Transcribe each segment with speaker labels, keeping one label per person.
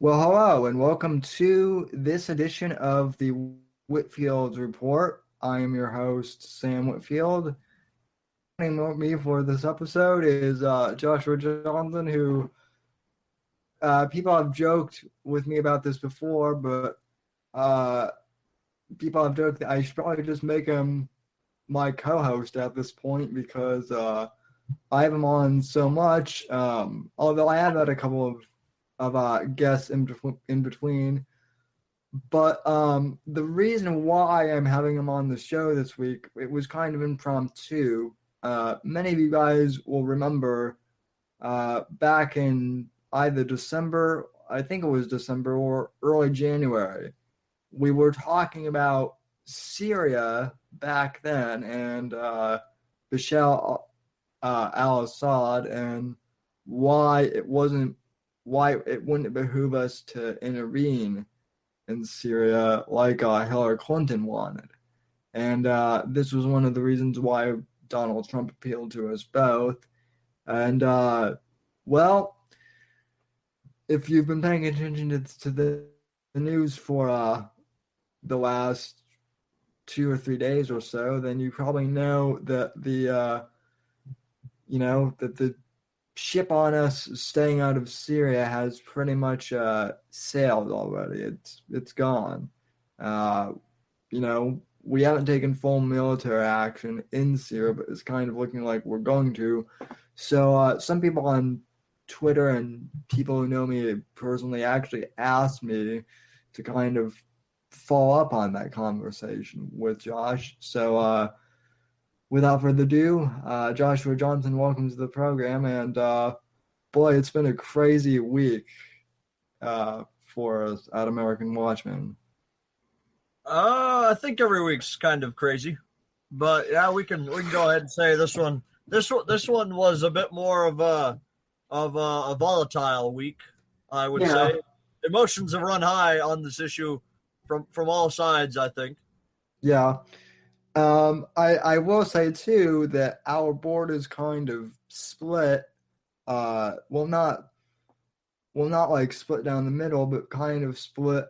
Speaker 1: Well, hello, and welcome to this edition of the Whitfield Report. I am your host, Sam Whitfield. Joining me for this episode is Joshua Johnson, who people have joked with me about this before, but uh, people have joked that I should probably just make him my co-host at this point because I have him on so much. Although I have had a couple of guests in between. But the reason why I'm having him on the show this week, it was kind of impromptu. Many of you guys will remember back in either December, I think it was December, or early January, we were talking about Syria back then and Bashar al-Assad and why it wouldn't behoove us to intervene in Syria like Hillary Clinton wanted. And this was one of the reasons why Donald Trump appealed to us both. And, well, if you've been paying attention to the news for the last 2 or 3 days or so, then you probably know that the ship on us staying out of Syria has pretty much sailed already. It's gone. We haven't taken full military action in Syria, but it's kind of looking like we're going to. So some people on Twitter and people who know me personally actually asked me to kind of follow up on that conversation with Josh. So without further ado, Joshua Johnson, welcome to the program. And boy, it's been a crazy week for us at American Watchmen.
Speaker 2: I think every week's kind of crazy, but yeah, we can go ahead and say this one was a bit more of a volatile week, I would say. Emotions have run high on this issue from all sides, I think.
Speaker 1: Yeah. I will say too that our board is kind of split. Not like split down the middle, but kind of split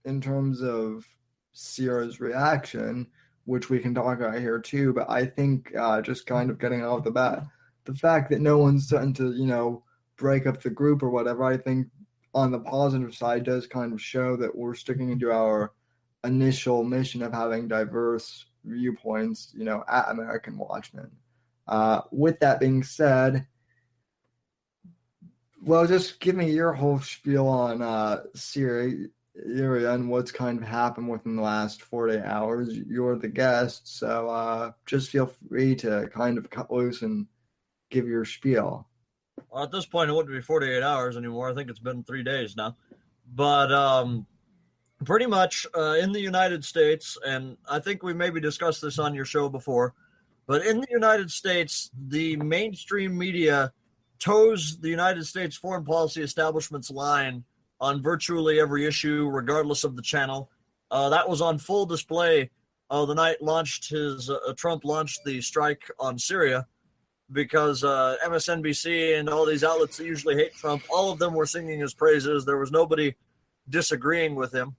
Speaker 1: in terms of Sierra's reaction, which we can talk about here too. But I think just kind of getting off the bat, the fact that no one's starting to break up the group or whatever, I think on the positive side does kind of show that we're sticking to our initial mission of having diverse viewpoints, at American Watchmen. With that being said, well, just give me your whole spiel on Syria and what's kind of happened within the last 48 hours. You're the guest, so just feel free to kind of cut loose and give your spiel.
Speaker 2: Well, at this point, it wouldn't be 48 hours anymore. I think it's been 3 days now. But pretty much in the United States, and I think we maybe discussed this on your show before, but in the United States, the mainstream media toes the United States foreign policy establishment's line on virtually every issue, regardless of the channel. That was on full display the night Trump launched the strike on Syria, because MSNBC and all these outlets that usually hate Trump, all of them were singing his praises. There was nobody disagreeing with him.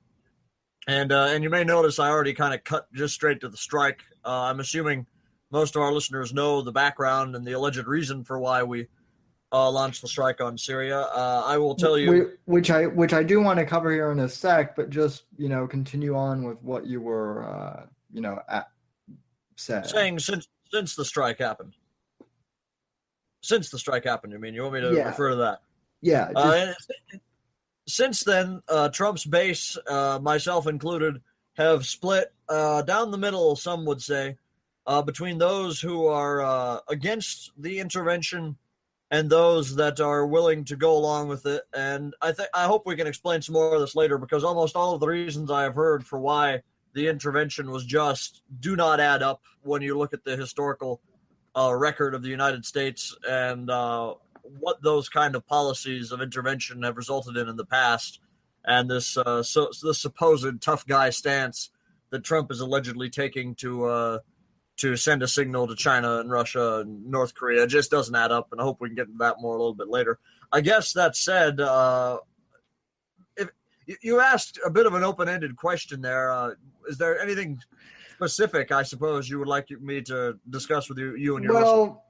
Speaker 2: And you may notice I already kind of cut just straight to the strike. I'm assuming most of our listeners know the background and the alleged reason for why we launched the strike on Syria. I will tell you,
Speaker 1: which I do want to cover here in a sec, but just continue on with what you were
Speaker 2: saying since the strike happened. Since the strike happened, you mean? You want me to refer to that?
Speaker 1: Yeah.
Speaker 2: Since then, Trump's base, myself included, have split down the middle, some would say, between those who are against the intervention and those that are willing to go along with it. And I hope we can explain some more of this later, because almost all of the reasons I have heard for why the intervention was just do not add up when you look at the historical record of the United States and what those kind of policies of intervention have resulted in the past, and this supposed tough guy stance that Trump is allegedly taking to send a signal to China and Russia and North Korea just doesn't add up, and I hope we can get into that more a little bit later. I guess that said, You asked a bit of an open-ended question there. Is there anything specific, I suppose, you would like me to discuss with you and your listeners?
Speaker 1: Well,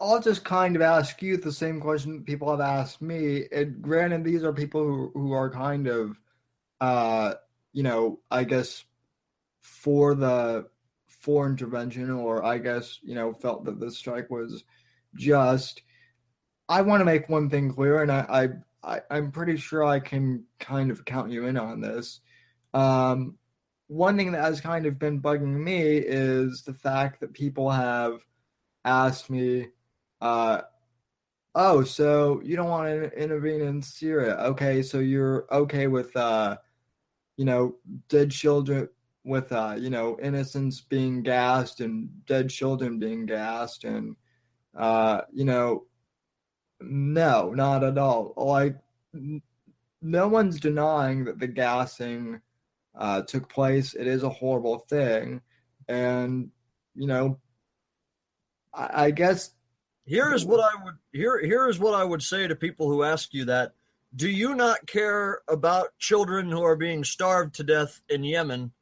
Speaker 1: I'll just kind of ask you the same question people have asked me. And granted, these are people who are kind of, uh, I guess for intervention, or I guess, felt that the strike was just. I want to make one thing clear, and I'm pretty sure I can kind of count you in on this. Um, One thing that has kind of been bugging me is the fact that people have asked me, uh, oh, so you don't want to intervene in Syria. Okay, so you're okay with, dead children, with, innocents being gassed and dead children being gassed. And, no, not at all. Like, no one's denying that the gassing took place. It is a horrible thing. And, I guess.
Speaker 2: Here is what I would say to people who ask you that. Do you not care about children who are being starved to death in Yemen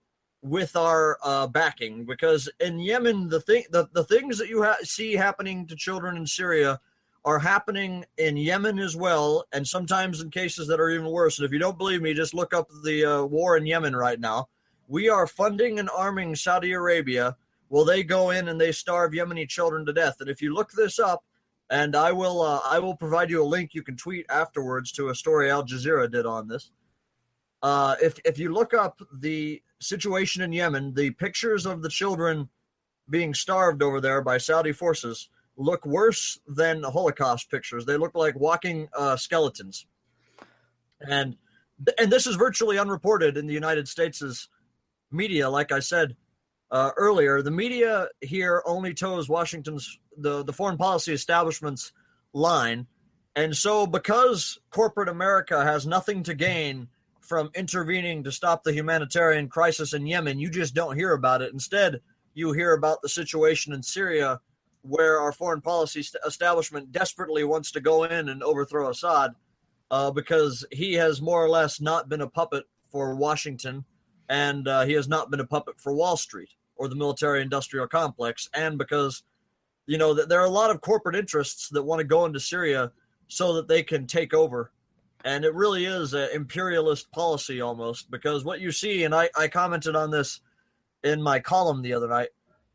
Speaker 2: with our backing? Because in Yemen, the things that you see happening to children in Syria are happening in Yemen as well, and sometimes in cases that are even worse. And if you don't believe me, just look up the war in Yemen right now. We are funding and arming Saudi Arabia. Well, they go in and they starve Yemeni children to death. And if you look this up, and I will provide you a link you can tweet afterwards to a story Al Jazeera did on this. If you look up the situation in Yemen, the pictures of the children being starved over there by Saudi forces look worse than Holocaust pictures. They look like walking skeletons. And this is virtually unreported in the United States' media. Like I said earlier, the media here only toes Washington's, the foreign policy establishment's line. And so because corporate America has nothing to gain from intervening to stop the humanitarian crisis in Yemen, you just don't hear about it. Instead, you hear about the situation in Syria, where our foreign policy establishment desperately wants to go in and overthrow Assad because he has more or less not been a puppet for Washington, and he has not been a puppet for Wall Street or the military-industrial complex, and because, there are a lot of corporate interests that want to go into Syria so that they can take over. And it really is an imperialist policy almost, because what you see, and I commented on this in my column the other night,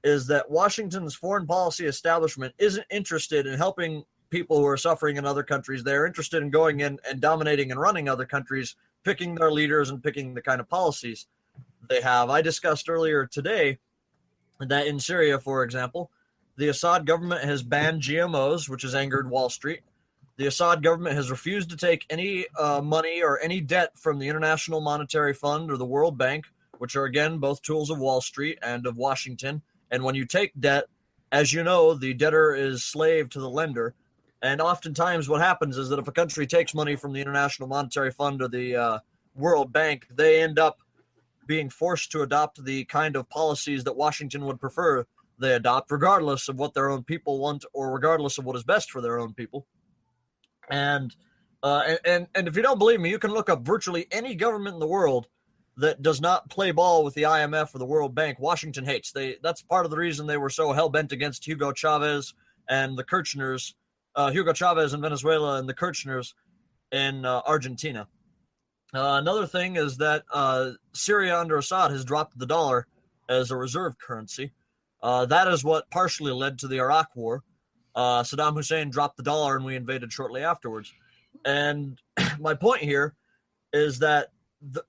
Speaker 2: is that Washington's foreign policy establishment isn't interested in helping people who are suffering in other countries. They're interested in going in and dominating and running other countries, picking their leaders and picking the kind of policies they have. I discussed earlier today that in Syria, for example, the Assad government has banned GMOs, which has angered Wall Street. The Assad government has refused to take any money or any debt from the International Monetary Fund or the World Bank, which are, again, both tools of Wall Street and of Washington. And when you take debt, as you know, the debtor is slave to the lender. And oftentimes what happens is that if a country takes money from the International Monetary Fund or the World Bank, they end up being forced to adopt the kind of policies that Washington would prefer they adopt, regardless of what their own people want or regardless of what is best for their own people. And if you don't believe me, you can look up virtually any government in the world that does not play ball with the IMF or the World Bank. Washington hates. That's part of the reason they were so hell-bent against Hugo Chavez and the Kirchners, Hugo Chavez in Venezuela and the Kirchners in Argentina. Another thing is that Syria under Assad has dropped the dollar as a reserve currency. That is what partially led to the Iraq War. Saddam Hussein dropped the dollar and we invaded shortly afterwards. And my point here is that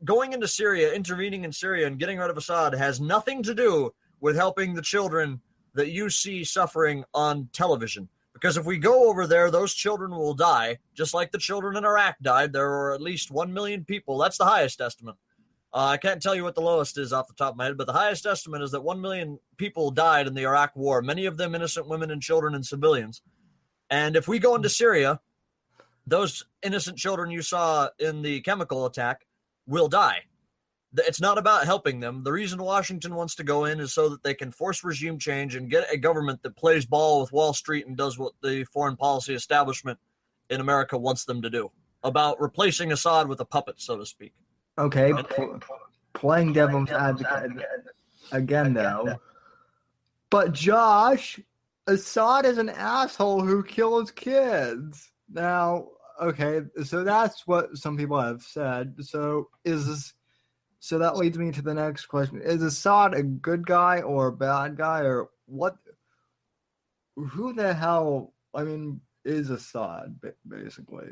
Speaker 2: going into Syria, intervening in Syria and getting rid of Assad has nothing to do with helping the children that you see suffering on television. Because if we go over there, those children will die, just like the children in Iraq died. There were at least 1 million people. That's the highest estimate. I can't tell you what the lowest is off the top of my head, but the highest estimate is that 1 million people died in the Iraq War, many of them innocent women and children and civilians. And if we go into Syria, those innocent children you saw in the chemical attack will die. It's not about helping them. The reason Washington wants to go in is so that they can force regime change and get a government that plays ball with Wall Street and does what the foreign policy establishment in America wants them to do, about replacing Assad with a puppet, so to speak.
Speaker 1: Okay, playing devil's advocate again, though. But Josh, Assad is an asshole who kills kids. Now, okay, so that's what some people have said. So that leads me to the next question: is Assad a good guy or a bad guy, or what? Who the hell? I mean, is Assad basically?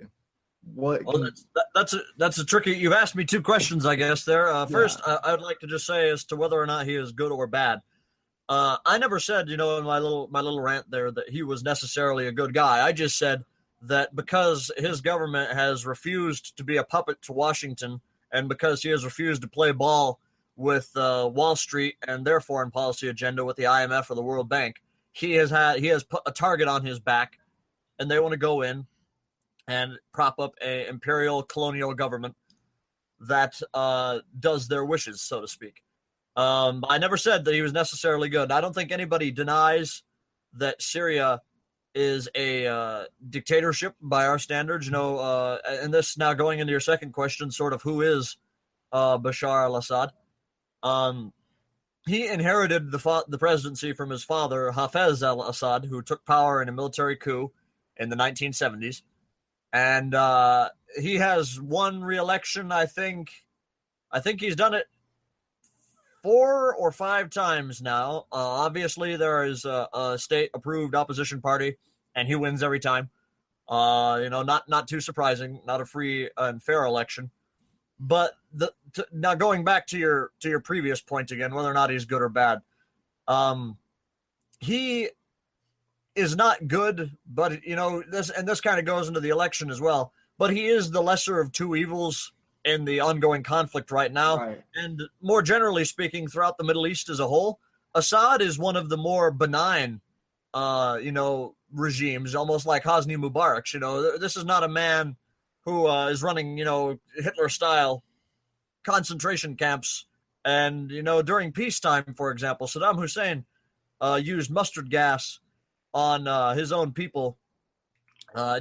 Speaker 1: What
Speaker 2: Well,
Speaker 1: can?
Speaker 2: that's a tricky. You've asked me two questions, I guess. There.
Speaker 1: Yeah.
Speaker 2: First, I would like to just say as to whether or not he is good or bad. I never said, in my little rant there, that he was necessarily a good guy. I just said that because his government has refused to be a puppet to Washington, and because he has refused to play ball with Wall Street and their foreign policy agenda with the IMF or the World Bank, he has put a target on his back, and they want to go in and prop up a imperial colonial government that does their wishes, so to speak. I never said that he was necessarily good. I don't think anybody denies that Syria is a dictatorship by our standards. And this now going into your second question, sort of who is Bashar al-Assad? Um, he inherited the presidency from his father, Hafez al-Assad, who took power in a military coup in the 1970s. And he has won re-election, I think. I think he's done it 4 or 5 times now. Obviously, there is a state-approved opposition party, and he wins every time. Not too surprising, not a free and fair election. But now going back to your previous point again, whether or not he's good or bad, he is not good. But this kind of goes into the election as well. But he is the lesser of two evils in the ongoing conflict right now.
Speaker 1: Right.
Speaker 2: And more generally speaking, throughout the Middle East as a whole, Assad is one of the more benign, regimes, almost like Hosni Mubarak's. This is not a man who is running, Hitler-style concentration camps. And, during peacetime, for example, Saddam Hussein used mustard gas on his own people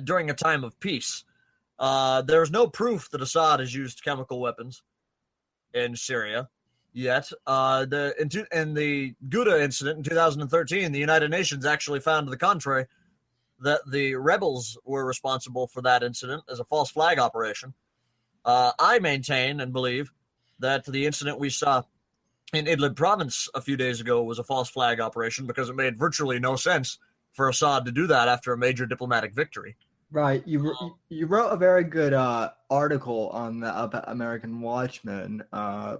Speaker 2: during a time of peace. There's no proof that Assad has used chemical weapons in Syria yet. In the Ghouta incident in 2013, the United Nations actually found to the contrary, that the rebels were responsible for that incident as a false flag operation. I maintain and believe that the incident we saw in Idlib province a few days ago was a false flag operation because it made virtually no sense for Assad to do that after a major diplomatic victory.
Speaker 1: Right. You wrote a very good article on the American Watchmen,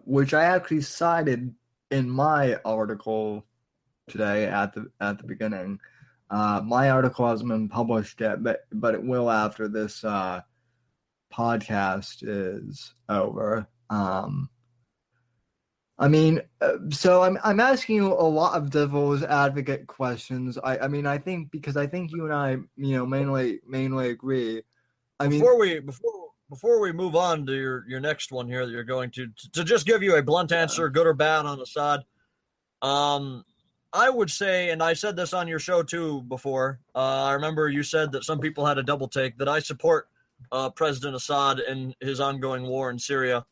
Speaker 1: which I actually cited in my article today at the beginning. My article hasn't been published yet, but it will after this podcast is over. So I'm asking you a lot of devil's advocate questions. I think because I think you and I, mainly agree.
Speaker 2: Before we move on to your next one here that you're going to just give you a blunt answer, good or bad on Assad. I would say, and I said this on your show too before. I remember you said that some people had a double take, that I support President Assad in his ongoing war in Syria,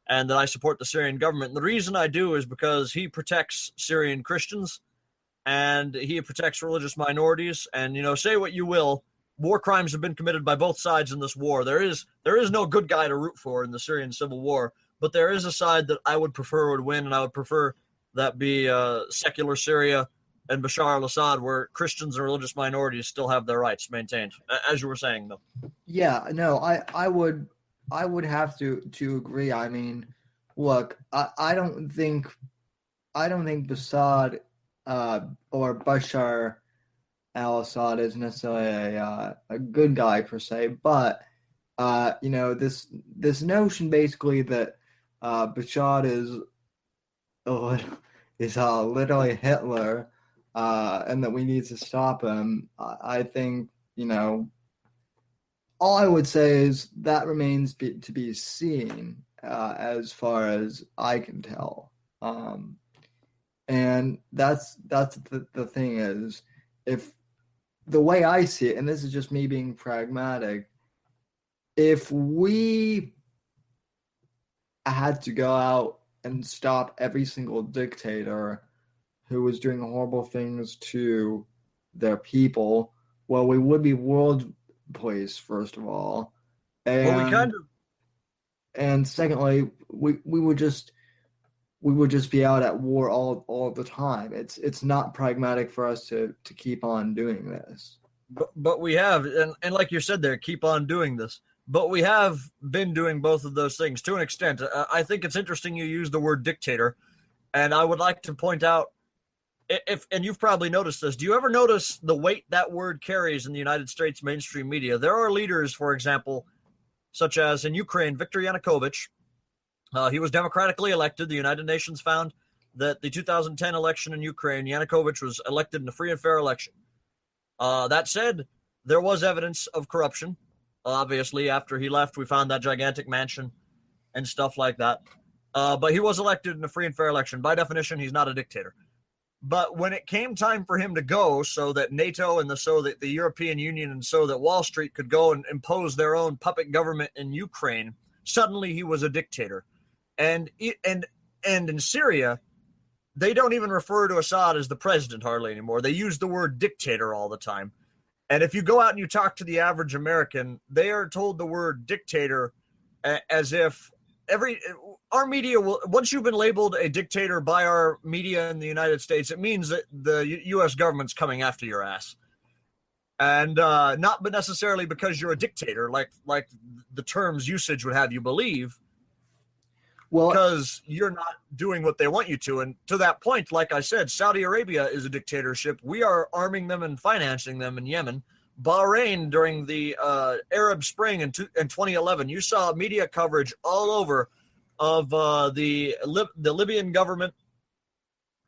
Speaker 2: and that I support the Syrian government. And the reason I do is because he protects Syrian Christians and he protects religious minorities. And, say what you will, war crimes have been committed by both sides in this war. There is no good guy to root for in the Syrian Civil War, but there is a side that I would prefer would win, and I would prefer that be secular Syria and Bashar al-Assad, where Christians and religious minorities still have their rights maintained, as you were saying, though.
Speaker 1: Yeah, no, I would have to agree. I mean, look, I don't think Assad or Bashar al-Assad is necessarily a good guy per se, but this notion basically that Bashar is literally Hitler, and that we need to stop him. I think all I would say is that remains to be seen, as far as I can tell. And that's the thing is, if the way I see it, and this is just me being pragmatic, if we had to go out and stop every single dictator who was doing horrible things to their people, well, we would be world police, first of all.
Speaker 2: Well, we
Speaker 1: And
Speaker 2: kind of
Speaker 1: secondly, we would just be out at war all the time. It's not pragmatic for us to keep on doing this.
Speaker 2: but we have, and like you said there, keep on doing this. But we have been doing both of those things to an extent. I think it's interesting you use the word dictator, and I would like to point out, if and you've probably noticed this, do you ever notice the weight that word carries in the United States mainstream media? There are leaders, for example, such as in Ukraine, Viktor Yanukovych. He was democratically elected. The United Nations found that the 2010 election in Ukraine, Yanukovych was elected in a free and fair election. That said, there was evidence of corruption. Obviously, after he left, we found that gigantic mansion and stuff like that. But he was elected in a free and fair election. By definition, he's not a dictator. But when it came time for him to go, so that NATO and so that the European Union and so that Wall Street could go and impose their own puppet government in Ukraine, suddenly he was a dictator. And in Syria, they don't even refer to Assad as the president hardly anymore. They use the word dictator all the time. And if you go out and you talk to the average American, they are told the word dictator as if our media will, once you've been labeled a dictator by our media in the United States, it means that the U.S. government's coming after your ass. And not but necessarily because you're a dictator, like the term's usage would have you believe,
Speaker 1: Well,
Speaker 2: because you're not doing what they want you to. And to that point, like I said, Saudi Arabia is a dictatorship. We are arming them and financing them in Yemen. Bahrain, during the Arab Spring in 2011, you saw media coverage all over of the Libyan government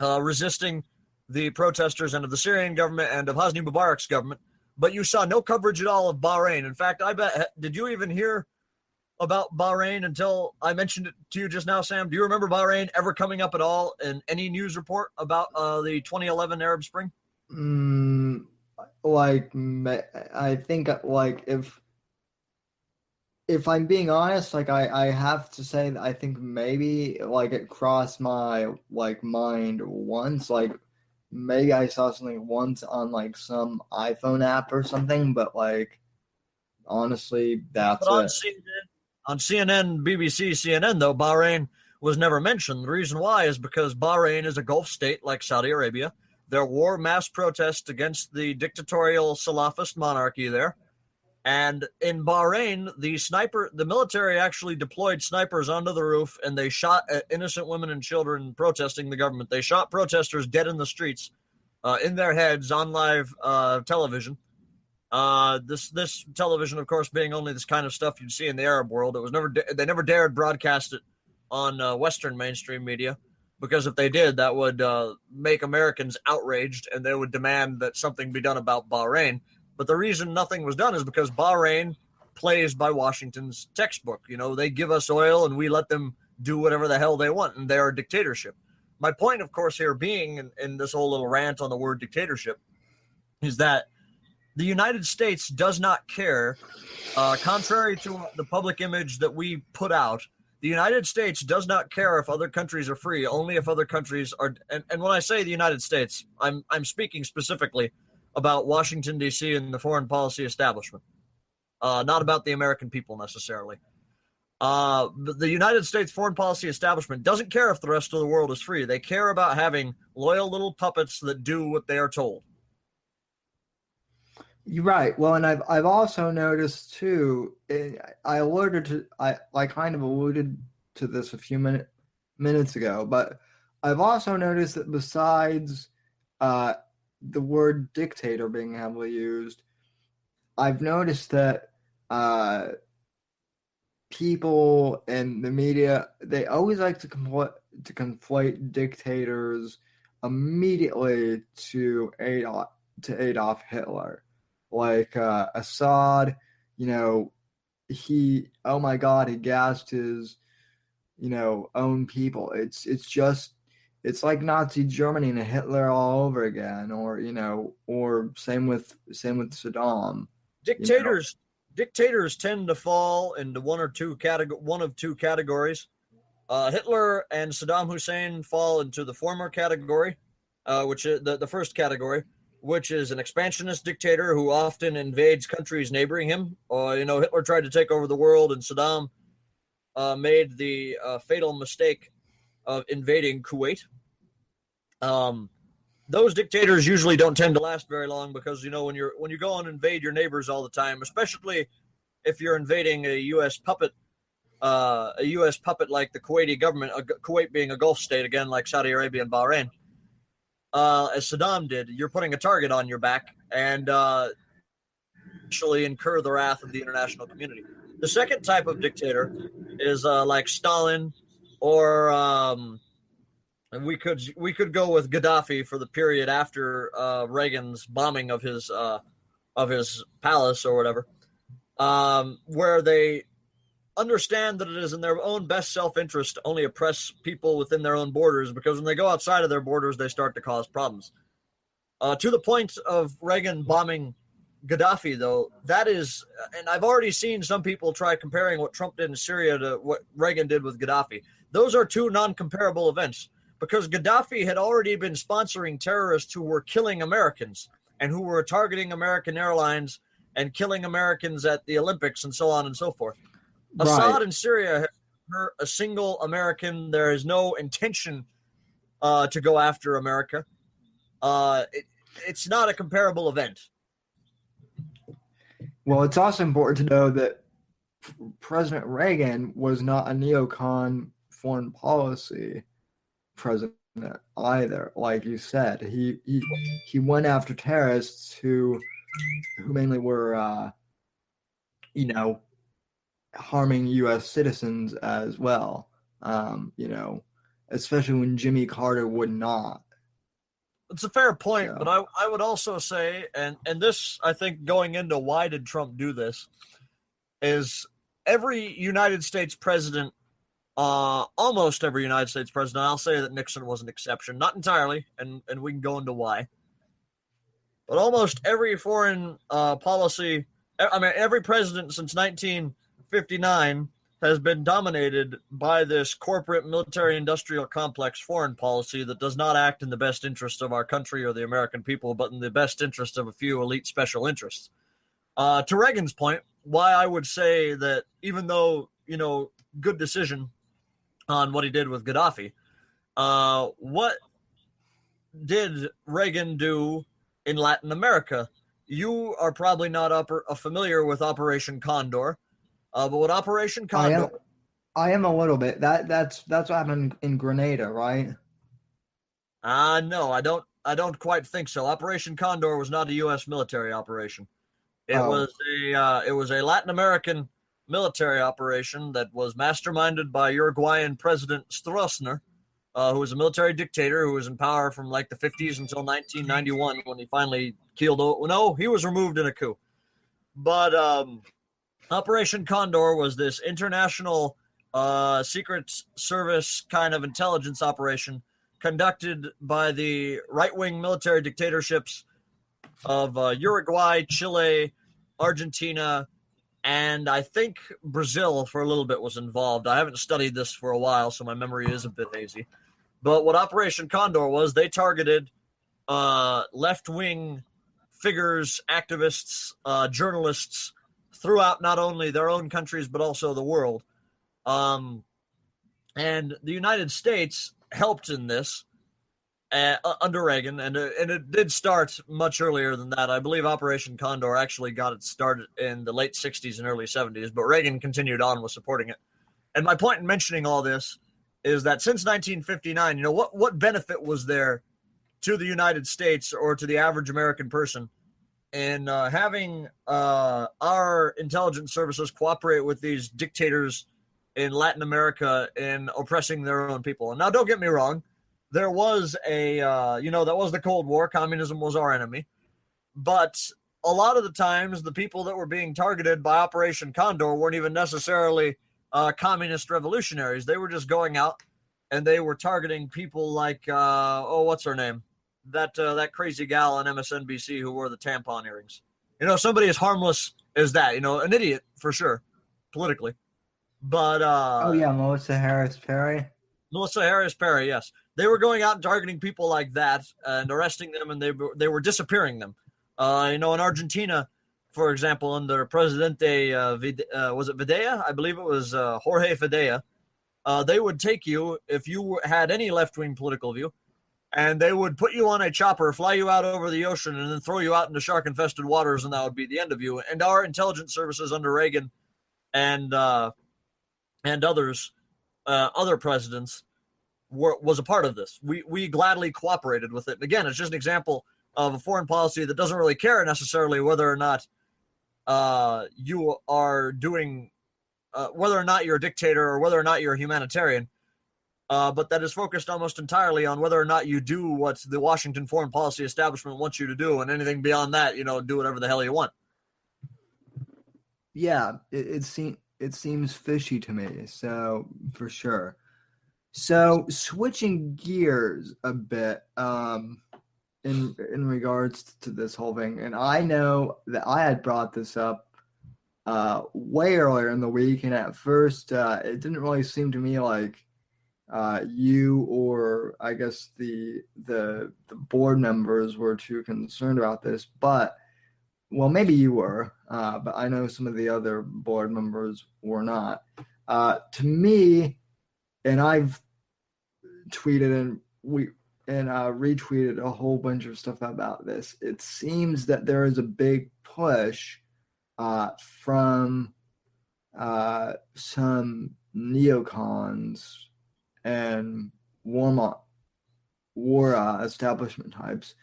Speaker 2: resisting the protesters, and of the Syrian government, and of Hosni Mubarak's government. But you saw no coverage at all of Bahrain. In fact, I bet, did you even hear about Bahrain until I mentioned it to you just now, Sam? Do you remember Bahrain ever coming up at all in any news report about the 2011 Arab Spring?
Speaker 1: like I think like if I'm being honest, like I have to say that I think maybe like it crossed my like mind once, like maybe I saw something once on like some iPhone app or something, but like honestly,
Speaker 2: But
Speaker 1: that's it.
Speaker 2: On CNN, BBC, CNN, though, Bahrain was never mentioned. The reason why is because Bahrain is a Gulf state like Saudi Arabia. There were mass protests against the dictatorial Salafist monarchy there. And in Bahrain, the military actually deployed snipers onto the roof, and they shot at innocent women and children protesting the government. They shot protesters dead in the streets, in their heads on live television. This television, of course, being only this kind of stuff you'd see in the Arab world. It was they never dared broadcast it on Western mainstream media, because if they did, that would make Americans outraged, and they would demand that something be done about Bahrain. But the reason nothing was done is because Bahrain plays by Washington's textbook. You know, they give us oil and we let them do whatever the hell they want, and they're a dictatorship. My point, of course, here being in this whole little rant on the word dictatorship is that the United States does not care, contrary to the public image that we put out. The United States does not care if other countries are free, only if other countries are. And when I say the United States, I'm speaking specifically about Washington, D.C. and the foreign policy establishment, not about the American people necessarily. The United States foreign policy establishment doesn't care if the rest of the world is free. They care about having loyal little puppets that do what they are told.
Speaker 1: You're right. Well, and I've also noticed too. I kind of alluded to this a few minutes ago, but I've also noticed that besides the word dictator being heavily used, I've noticed that people in the media, they always like to conflate dictators immediately to Adolf Hitler. Like Assad, oh my God, he gassed his, own people. It's like Nazi Germany and Hitler all over again, or same with Saddam.
Speaker 2: Dictators tend to fall into one of two categories. Hitler and Saddam Hussein fall into the former category, which is the first category, which is an expansionist dictator who often invades countries neighboring him. Hitler tried to take over the world, and Saddam made the fatal mistake of invading Kuwait. Those dictators usually don't tend to last very long because when you go and invade your neighbors all the time, especially if you're invading a U.S. puppet like the Kuwaiti government, Kuwait being a Gulf state again, like Saudi Arabia and Bahrain, as Saddam did, you're putting a target on your back and actually incur the wrath of the international community. The second type of dictator is like Stalin, or we could go with Gaddafi for the period after Reagan's bombing of his palace or whatever, where they understand that it is in their own best self-interest to only oppress people within their own borders, because when they go outside of their borders, they start to cause problems. To the point of Reagan bombing Gaddafi, though, that is, and I've already seen some people try comparing what Trump did in Syria to what Reagan did with Gaddafi. Those are two non-comparable events, because Gaddafi had already been sponsoring terrorists who were killing Americans and who were targeting American airlines and killing Americans at the Olympics and so on and so forth. Right. Assad in Syria has hurt a single American. There is no intention to go after America. It's not a comparable event.
Speaker 1: Well, it's also important to know that President Reagan was not a neocon foreign policy president either. Like you said, he went after terrorists who mainly were, harming U.S. citizens as well. Especially when Jimmy Carter would not.
Speaker 2: It's a fair point, but I would also say, and this, I think, going into why did Trump do this, is every United States president, almost every United States president, I'll say that Nixon was an exception, not entirely, and we can go into why, but almost every foreign policy, every president since 1959 has been dominated by this corporate military-industrial complex foreign policy that does not act in the best interest of our country or the American people, but in the best interest of a few elite special interests. To Reagan's point, why I would say that even though, good decision on what he did with Gaddafi, what did Reagan do in Latin America? You are probably not familiar with Operation Condor. But what Operation Condor,
Speaker 1: I am a little bit. That's what happened in Grenada, right?
Speaker 2: No, I don't quite think so. Operation Condor was not a U.S. military operation. It was a Latin American military operation that was masterminded by Uruguayan President Stroessner, who was a military dictator who was in power from like the 50s until 1991 when he finally keeled over. No, he was removed in a coup. But Operation Condor was this international Secret Service kind of intelligence operation conducted by the right-wing military dictatorships of Uruguay, Chile, Argentina, and I think Brazil for a little bit was involved. I haven't studied this for a while, so my memory is a bit hazy. But what Operation Condor was, they targeted left-wing figures, activists, journalists, throughout not only their own countries but also the world. And the United States helped in this under Reagan, and it did start much earlier than that. I believe Operation Condor actually got it started in the late 60s and early 70s, but Reagan continued on with supporting it. And my point in mentioning all this is that since 1959, what benefit was there to the United States or to the average American person in having our intelligence services cooperate with these dictators in Latin America in oppressing their own people? And now, don't get me wrong, there was that was the Cold War. Communism was our enemy. But a lot of the times, the people that were being targeted by Operation Condor weren't even necessarily communist revolutionaries. They were just going out and they were targeting people like, what's her name? That crazy gal on MSNBC who wore the tampon earrings. Somebody as harmless as that, an idiot for sure, politically. But
Speaker 1: Oh yeah, Melissa Harris Perry.
Speaker 2: Melissa Harris Perry, yes, they were going out and targeting people like that and arresting them, and they were disappearing them. In Argentina, for example, under Presidente was it Videla? I believe it was Jorge Videla. They would take you if you had any left wing political view, and they would put you on a chopper, fly you out over the ocean, and then throw you out into shark infested waters, and that would be the end of you. And our intelligence services under Reagan and others, other presidents, was a part of this. We gladly cooperated with it. And again, it's just an example of a foreign policy that doesn't really care necessarily whether or not you are doing, whether or not you're a dictator or whether or not you're a humanitarian, but that is focused almost entirely on whether or not you do what the Washington foreign policy establishment wants you to do, and anything beyond that, do whatever the hell you want.
Speaker 1: Yeah, it seems fishy to me. So for sure. So switching gears a bit, in regards to this whole thing, and I know that I had brought this up way earlier in the week, and at first it didn't really seem to me like you or I guess the board members were too concerned about this, but well, maybe you were, but I know some of the other board members were not. To me, and I've tweeted and retweeted a whole bunch of stuff about this. It seems that there is a big push from some neocons and war establishment types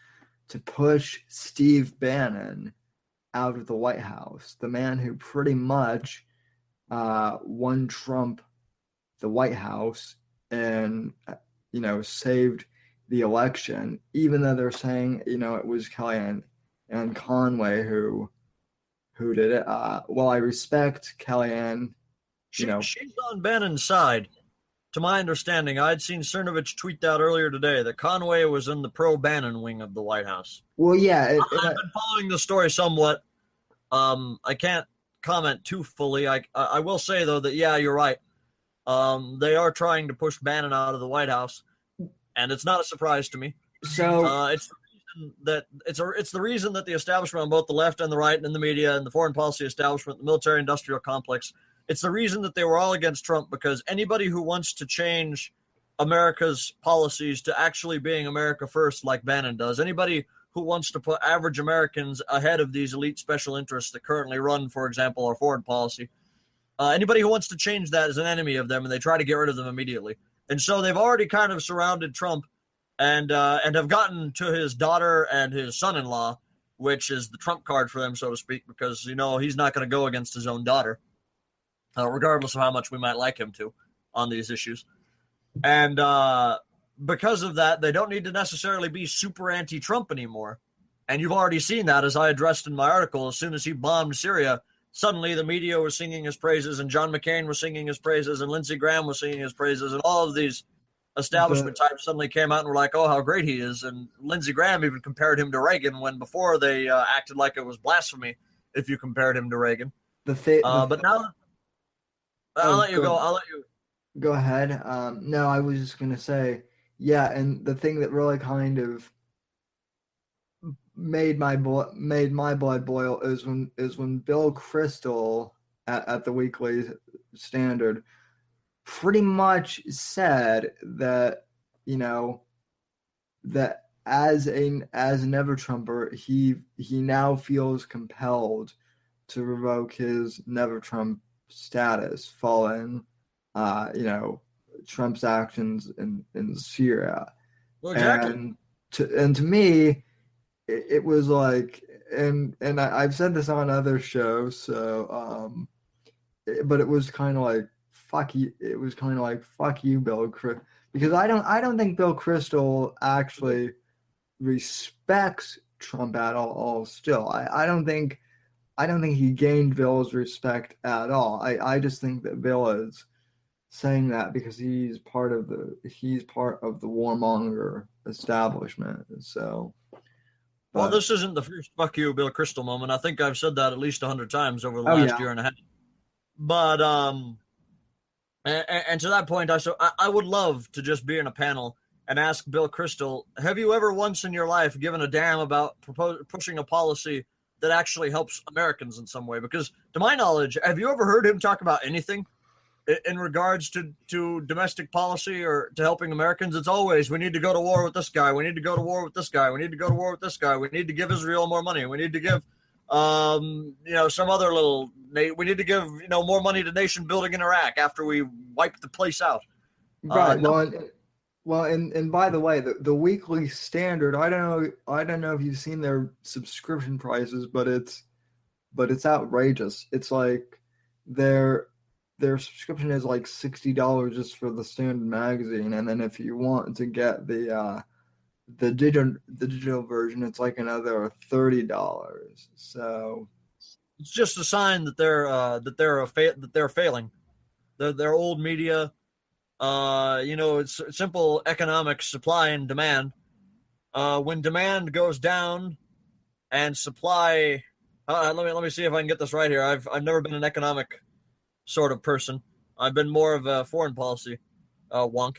Speaker 1: to push Steve Bannon out of the White House, the man who pretty much won Trump the White House and saved the election, even though they're saying it was Kellyanne and Conway who did it. Well, I respect Kellyanne.
Speaker 2: She's on Bannon's side. To my understanding, I'd seen Cernovich tweet out earlier today that Conway was in the pro-Bannon wing of the White House.
Speaker 1: Well, yeah.
Speaker 2: I've been following the story somewhat. I can't comment too fully. I will say, though, that, yeah, you're right. They are trying to push Bannon out of the White House, and it's not a surprise to me.
Speaker 1: So
Speaker 2: it's the reason that the establishment on both the left and the right, and in the media and the foreign policy establishment, the military-industrial complex, it's the reason that they were all against Trump, because anybody who wants to change America's policies to actually being America first, like Bannon does, anybody who wants to put average Americans ahead of these elite special interests that currently run, for example, our foreign policy, anybody who wants to change that is an enemy of them, and they try to get rid of them immediately. And so they've already kind of surrounded Trump and have gotten to his daughter and his son-in-law, which is the Trump card for them, so to speak, because, he's not going to go against his own daughter, regardless of how much we might like him to on these issues. And because of that, they don't need to necessarily be super anti-Trump anymore. And you've already seen that, as I addressed in my article. As soon as he bombed Syria, suddenly the media was singing his praises, and John McCain was singing his praises, and Lindsey Graham was singing his praises, and all of these establishment types suddenly came out and were like, oh, how great he is. And Lindsey Graham even compared him to Reagan, when before they acted like it was blasphemy if you compared him to Reagan. But now I'll let you go. I'll let you
Speaker 1: go ahead. No, I was just gonna say, yeah, and the thing that really kind of made my blood boil is when Bill Kristol at the Weekly Standard pretty much said that that as an Never Trumper, he now feels compelled to revoke his Never Trump status following Trump's actions in Syria.
Speaker 2: Well, exactly.
Speaker 1: And to me, it was like, and I've said this on other shows, so but it was kind of like fuck you. It was kind of like fuck you, Bill, because I don't think Bill Kristol actually respects Trump at all. Still, I don't think he gained Bill's respect at all. I just think that Bill is saying that because he's part of the warmonger establishment. So,
Speaker 2: well, this isn't the first fuck you, Bill Kristol moment. I think I've said that at least 100 times over the last year and a half. But And to that point, I would love to just be in a panel and ask Bill Kristol, have you ever once in your life given a damn about pushing a policy that actually helps Americans in some way? Because to my knowledge, have you ever heard him talk about anything in regards to domestic policy or to helping Americans? It's always, we need to go to war with this guy. We need to go to war with this guy. We need to go to war with this guy. We need to give Israel more money. We need to give, some other little, we need to give, more money to nation building in Iraq after we wipe the place out.
Speaker 1: Right. And by the way, the Weekly Standard, I don't know if you've seen their subscription prices, but it's outrageous. It's like their subscription is like $60 just for the Standard magazine, and then if you want to get the digital version, it's like another $30. So
Speaker 2: it's just a sign that they're failing. Their old media. It's simple economics, supply and demand. When demand goes down and supply, let me see if I can get this right here. I've never been an economic sort of person. I've been more of a foreign policy wonk.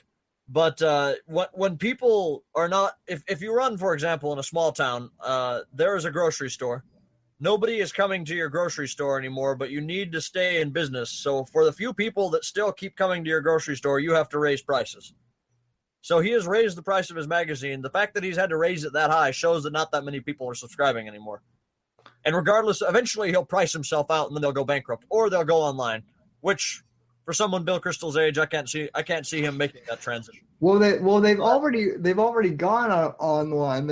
Speaker 2: But when people are not, if you run, for example, in a small town, there is a grocery store. Nobody is coming to your grocery store anymore, but you need to stay in business. So for the few people that still keep coming to your grocery store, you have to raise prices. So he has raised the price of his magazine. The fact that he's had to raise it that high shows that not that many people are subscribing anymore. And regardless, eventually he'll price himself out and then they'll go bankrupt or they'll go online, which for someone Bill Kristol's age, I can't see him making that transition.
Speaker 1: They've already gone online.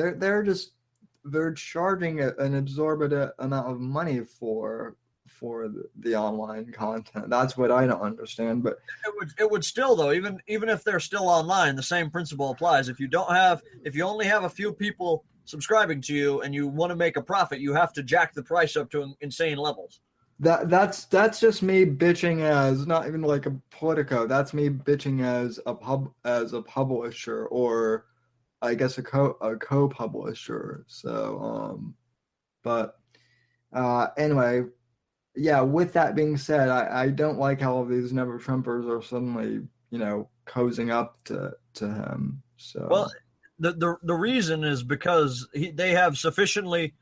Speaker 1: They're charging an absorbent amount of money for the online content. That's what I don't understand. But
Speaker 2: it would still, though, even if they're still online, the same principle applies. If you only have a few people subscribing to you and you want to make a profit, you have to jack the price up to insane levels.
Speaker 1: That's just me bitching as not even like a Politico. That's me bitching as a publisher, or I guess a co-publisher. So anyway, yeah, with that being said, I don't like how all these never Trumpers are suddenly, cozying up to him. So
Speaker 2: well, the reason is because they have sufficiently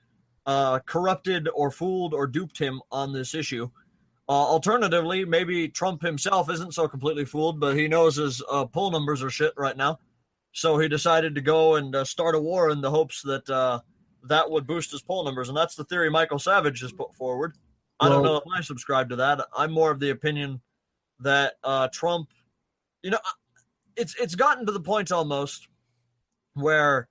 Speaker 2: corrupted or fooled or duped him on this issue. Alternatively, maybe Trump himself isn't so completely fooled, but he knows his poll numbers are shit right now. So he decided to go and start a war in the hopes that that would boost his poll numbers. And that's the theory Michael Savage has put forward. I don't know if I subscribe to that. I'm more of the opinion that Trump, it's gotten to the point almost where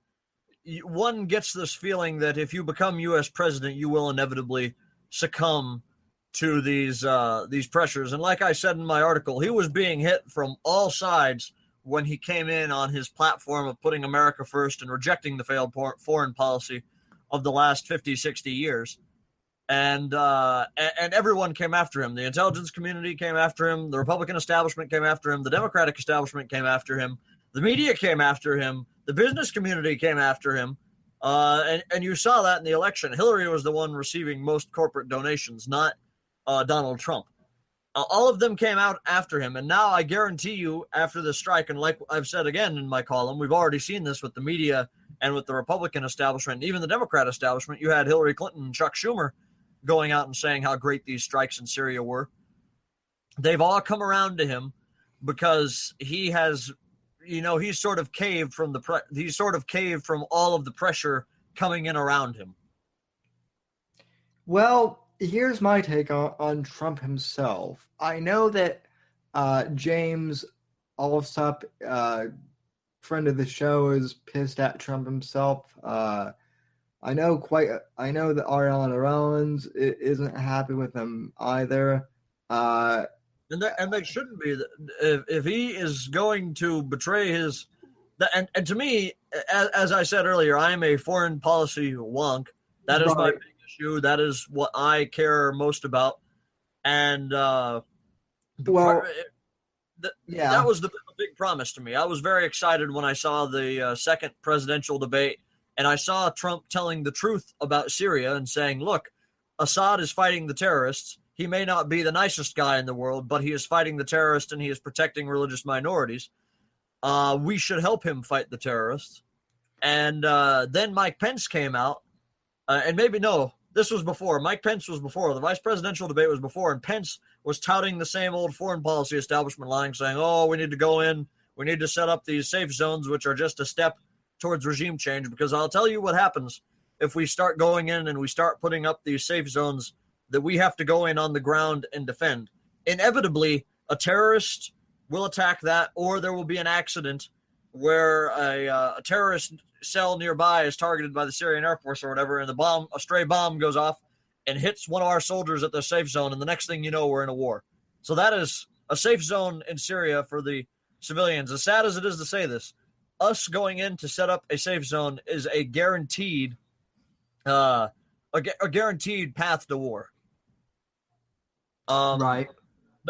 Speaker 2: one gets this feeling that if you become U.S. president, you will inevitably succumb to these pressures. And like I said in my article, he was being hit from all sides when he came in on his platform of putting America first and rejecting the failed foreign policy of the last 50, 60 years. And everyone came after him. The intelligence community came after him. The Republican establishment came after him. The Democratic establishment came after him. The media came after him. The business community came after him. And you saw that in the election. Hillary was the one receiving most corporate donations, not Donald Trump. All of them came out after him. And now I guarantee you, after the strike, and like I've said again in my column, we've already seen this with the media and with the Republican establishment, and even the Democrat establishment. You had Hillary Clinton and Chuck Schumer going out and saying how great these strikes in Syria were. They've all come around to him because he has, he's sort of caved from all of the pressure coming in around him.
Speaker 1: Well, here's my take on Trump himself. I know that James Allsop, friend of the show, is pissed at Trump himself. I know that Ariana Rollins isn't happy with him either.
Speaker 2: And they shouldn't be. If he is going to betray his, and to me, as I said earlier, I am a foreign policy wonk. That is my big issue. That is what I care most about. And that was the big promise to me. I was very excited when I saw the second presidential debate, and I saw Trump telling the truth about Syria and saying, look, Assad is fighting the terrorists. he may not be the nicest guy in the world, but he is fighting the terrorists and he is protecting religious minorities. We should help him fight the terrorists. And then Mike Pence came out, and maybe no, this was before. Mike Pence was before. The vice presidential debate was before, and Pence was touting the same old foreign policy establishment line, saying, oh, we need to go in, we need to set up these safe zones, which are just a step towards regime change, because I'll tell you what happens if we start going in and we start putting up these safe zones that we have to go in on the ground and defend. Inevitably, a terrorist will attack that, or there will be an accident where a terrorist cell nearby is targeted by the Syrian Air Force or whatever, and a stray bomb goes off and hits one of our soldiers at the safe zone, and the next thing you know, we're in a war. So that is a safe zone in Syria for the civilians. As sad as it is to say this, us going in to set up a safe zone is a guaranteed a guaranteed path to war.
Speaker 1: Right.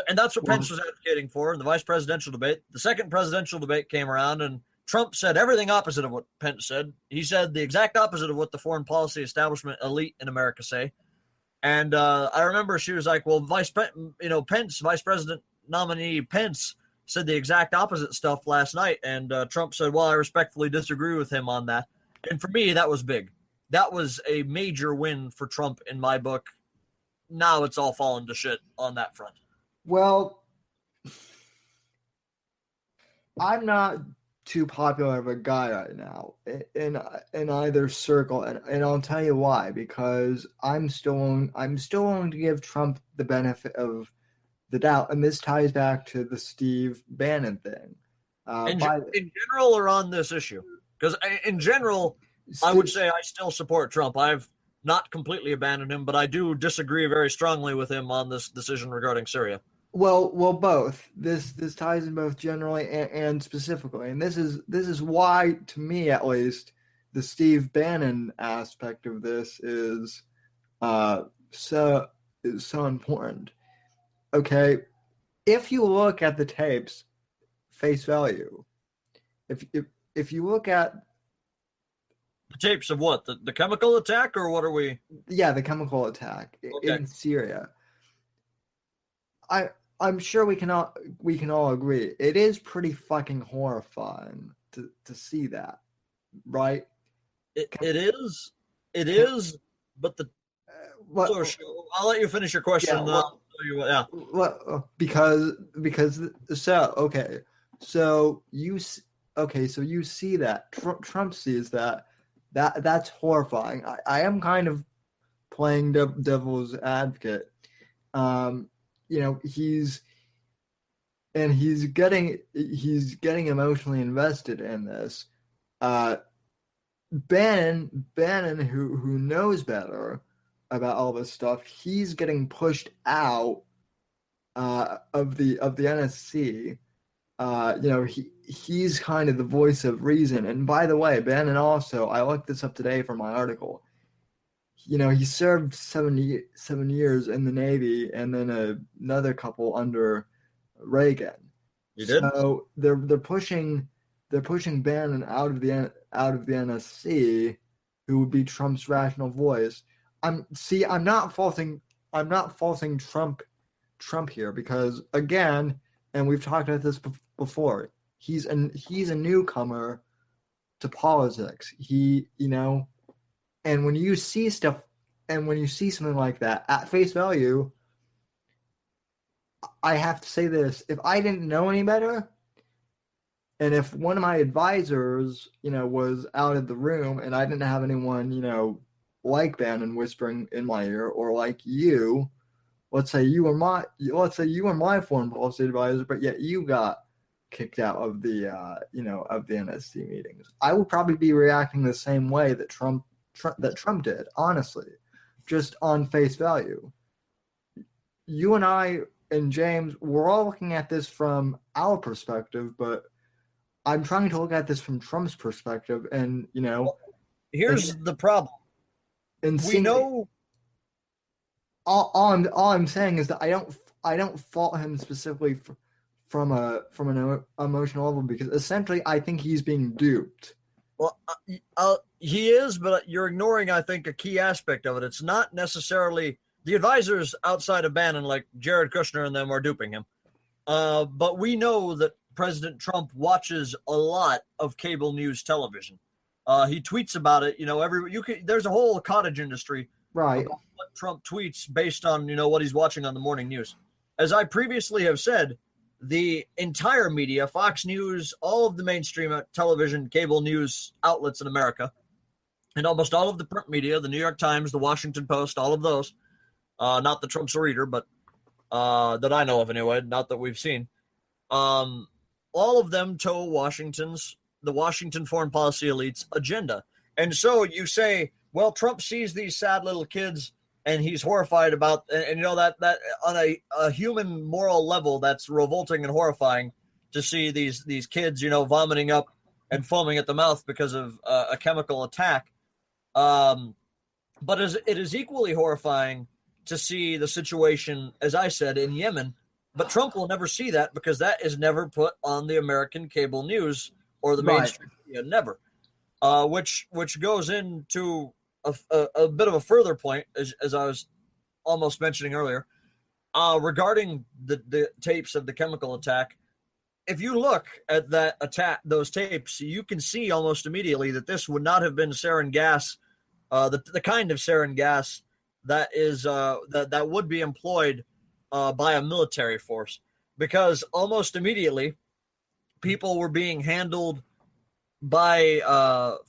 Speaker 2: And that's what Pence was advocating for in the vice presidential debate. The second presidential debate came around, and Trump said everything opposite of what Pence said. He said the exact opposite of what the foreign policy establishment elite in America say. And I remember she was like, well, Pence, vice president nominee Pence, said the exact opposite stuff last night. And Trump said, well, I respectfully disagree with him on that. And for me, that was big. That was a major win for Trump in my book. Now it's all fallen to shit on that front.
Speaker 1: Well, I'm not too popular of a guy right now in either circle, and I'll tell you why. Because I'm still willing to give Trump the benefit of the doubt, and this ties back to the Steve Bannon thing.
Speaker 2: In general, or on this issue? Because in general, I would say I still support Trump. I've not completely abandoned him, but I do disagree very strongly with him on this decision regarding Syria.
Speaker 1: Well, both. This ties in both generally and specifically, and this is why, to me at least, the Steve Bannon aspect of this is so important. Okay, if you look at the tapes, face value, if you look at
Speaker 2: the tapes of what, the chemical attack, or what are we?
Speaker 1: Yeah, the chemical attack in Syria. I'm sure we can all agree it is pretty fucking horrifying to see that, right?
Speaker 2: It is, but the I'll let you finish your question.
Speaker 1: Because so you see that Trump sees that's horrifying. I am kind of playing devil's advocate. He's getting emotionally invested in this. Bannon, who knows better about all this stuff, he's getting pushed out of the NSC. He's kind of the voice of reason. And by the way, Bannon also, I looked this up today for my article. He served 7 years in the Navy, and then another couple under Reagan.
Speaker 2: You did?
Speaker 1: So they're pushing Bannon out of the NSC, who would be Trump's rational voice. I'm not faulting Trump here, because again, and we've talked about this before, he's a newcomer to politics. And when you see stuff, and when you see something like that at face value, I have to say this: if I didn't know any better, and if one of my advisors, was out of the room, and I didn't have anyone, like Bannon whispering in my ear, or like you, let's say you were my foreign policy advisor, but yet you got kicked out of the of the NSC meetings, I would probably be reacting the same way that Trump did, honestly, just on face value. You and I and James, we're all looking at this from our perspective, but I'm trying to look at this from Trump's perspective, and
Speaker 2: here's the problem.
Speaker 1: And
Speaker 2: we know
Speaker 1: all I'm saying is that I don't fault him specifically from an emotional level, because essentially I think he's being duped.
Speaker 2: Well, he is, but you're ignoring, I think, a key aspect of it. It's not necessarily the advisors outside of Bannon, like Jared Kushner and them, are duping him. But we know that President Trump watches a lot of cable news television. He tweets about it. There's a whole cottage industry
Speaker 1: Right.
Speaker 2: about what Trump tweets based on what he's watching on the morning news. As I previously have said, the entire media, Fox News, all of the mainstream television, cable news outlets in America, and almost all of the print media, the New York Times, the Washington Post, all of those, not the Trump's reader, but that I know of anyway, not that we've seen, all of them toe the Washington foreign policy elite's agenda. And so you say, well, Trump sees these sad little kids and he's horrified about, and that on a human moral level, that's revolting and horrifying to see these kids, vomiting up and foaming at the mouth because of a chemical attack. But it is equally horrifying to see the situation, as I said, in Yemen. But Trump will never see that because that is never put on the American cable news or the mainstream media, never. Which goes into a bit of a further point, as I was almost mentioning earlier, regarding the tapes of the chemical attack. If you look at that attack, those tapes, you can see almost immediately that this would not have been sarin gas, the kind of sarin gas that is that would be employed by a military force, because almost immediately people were being handled by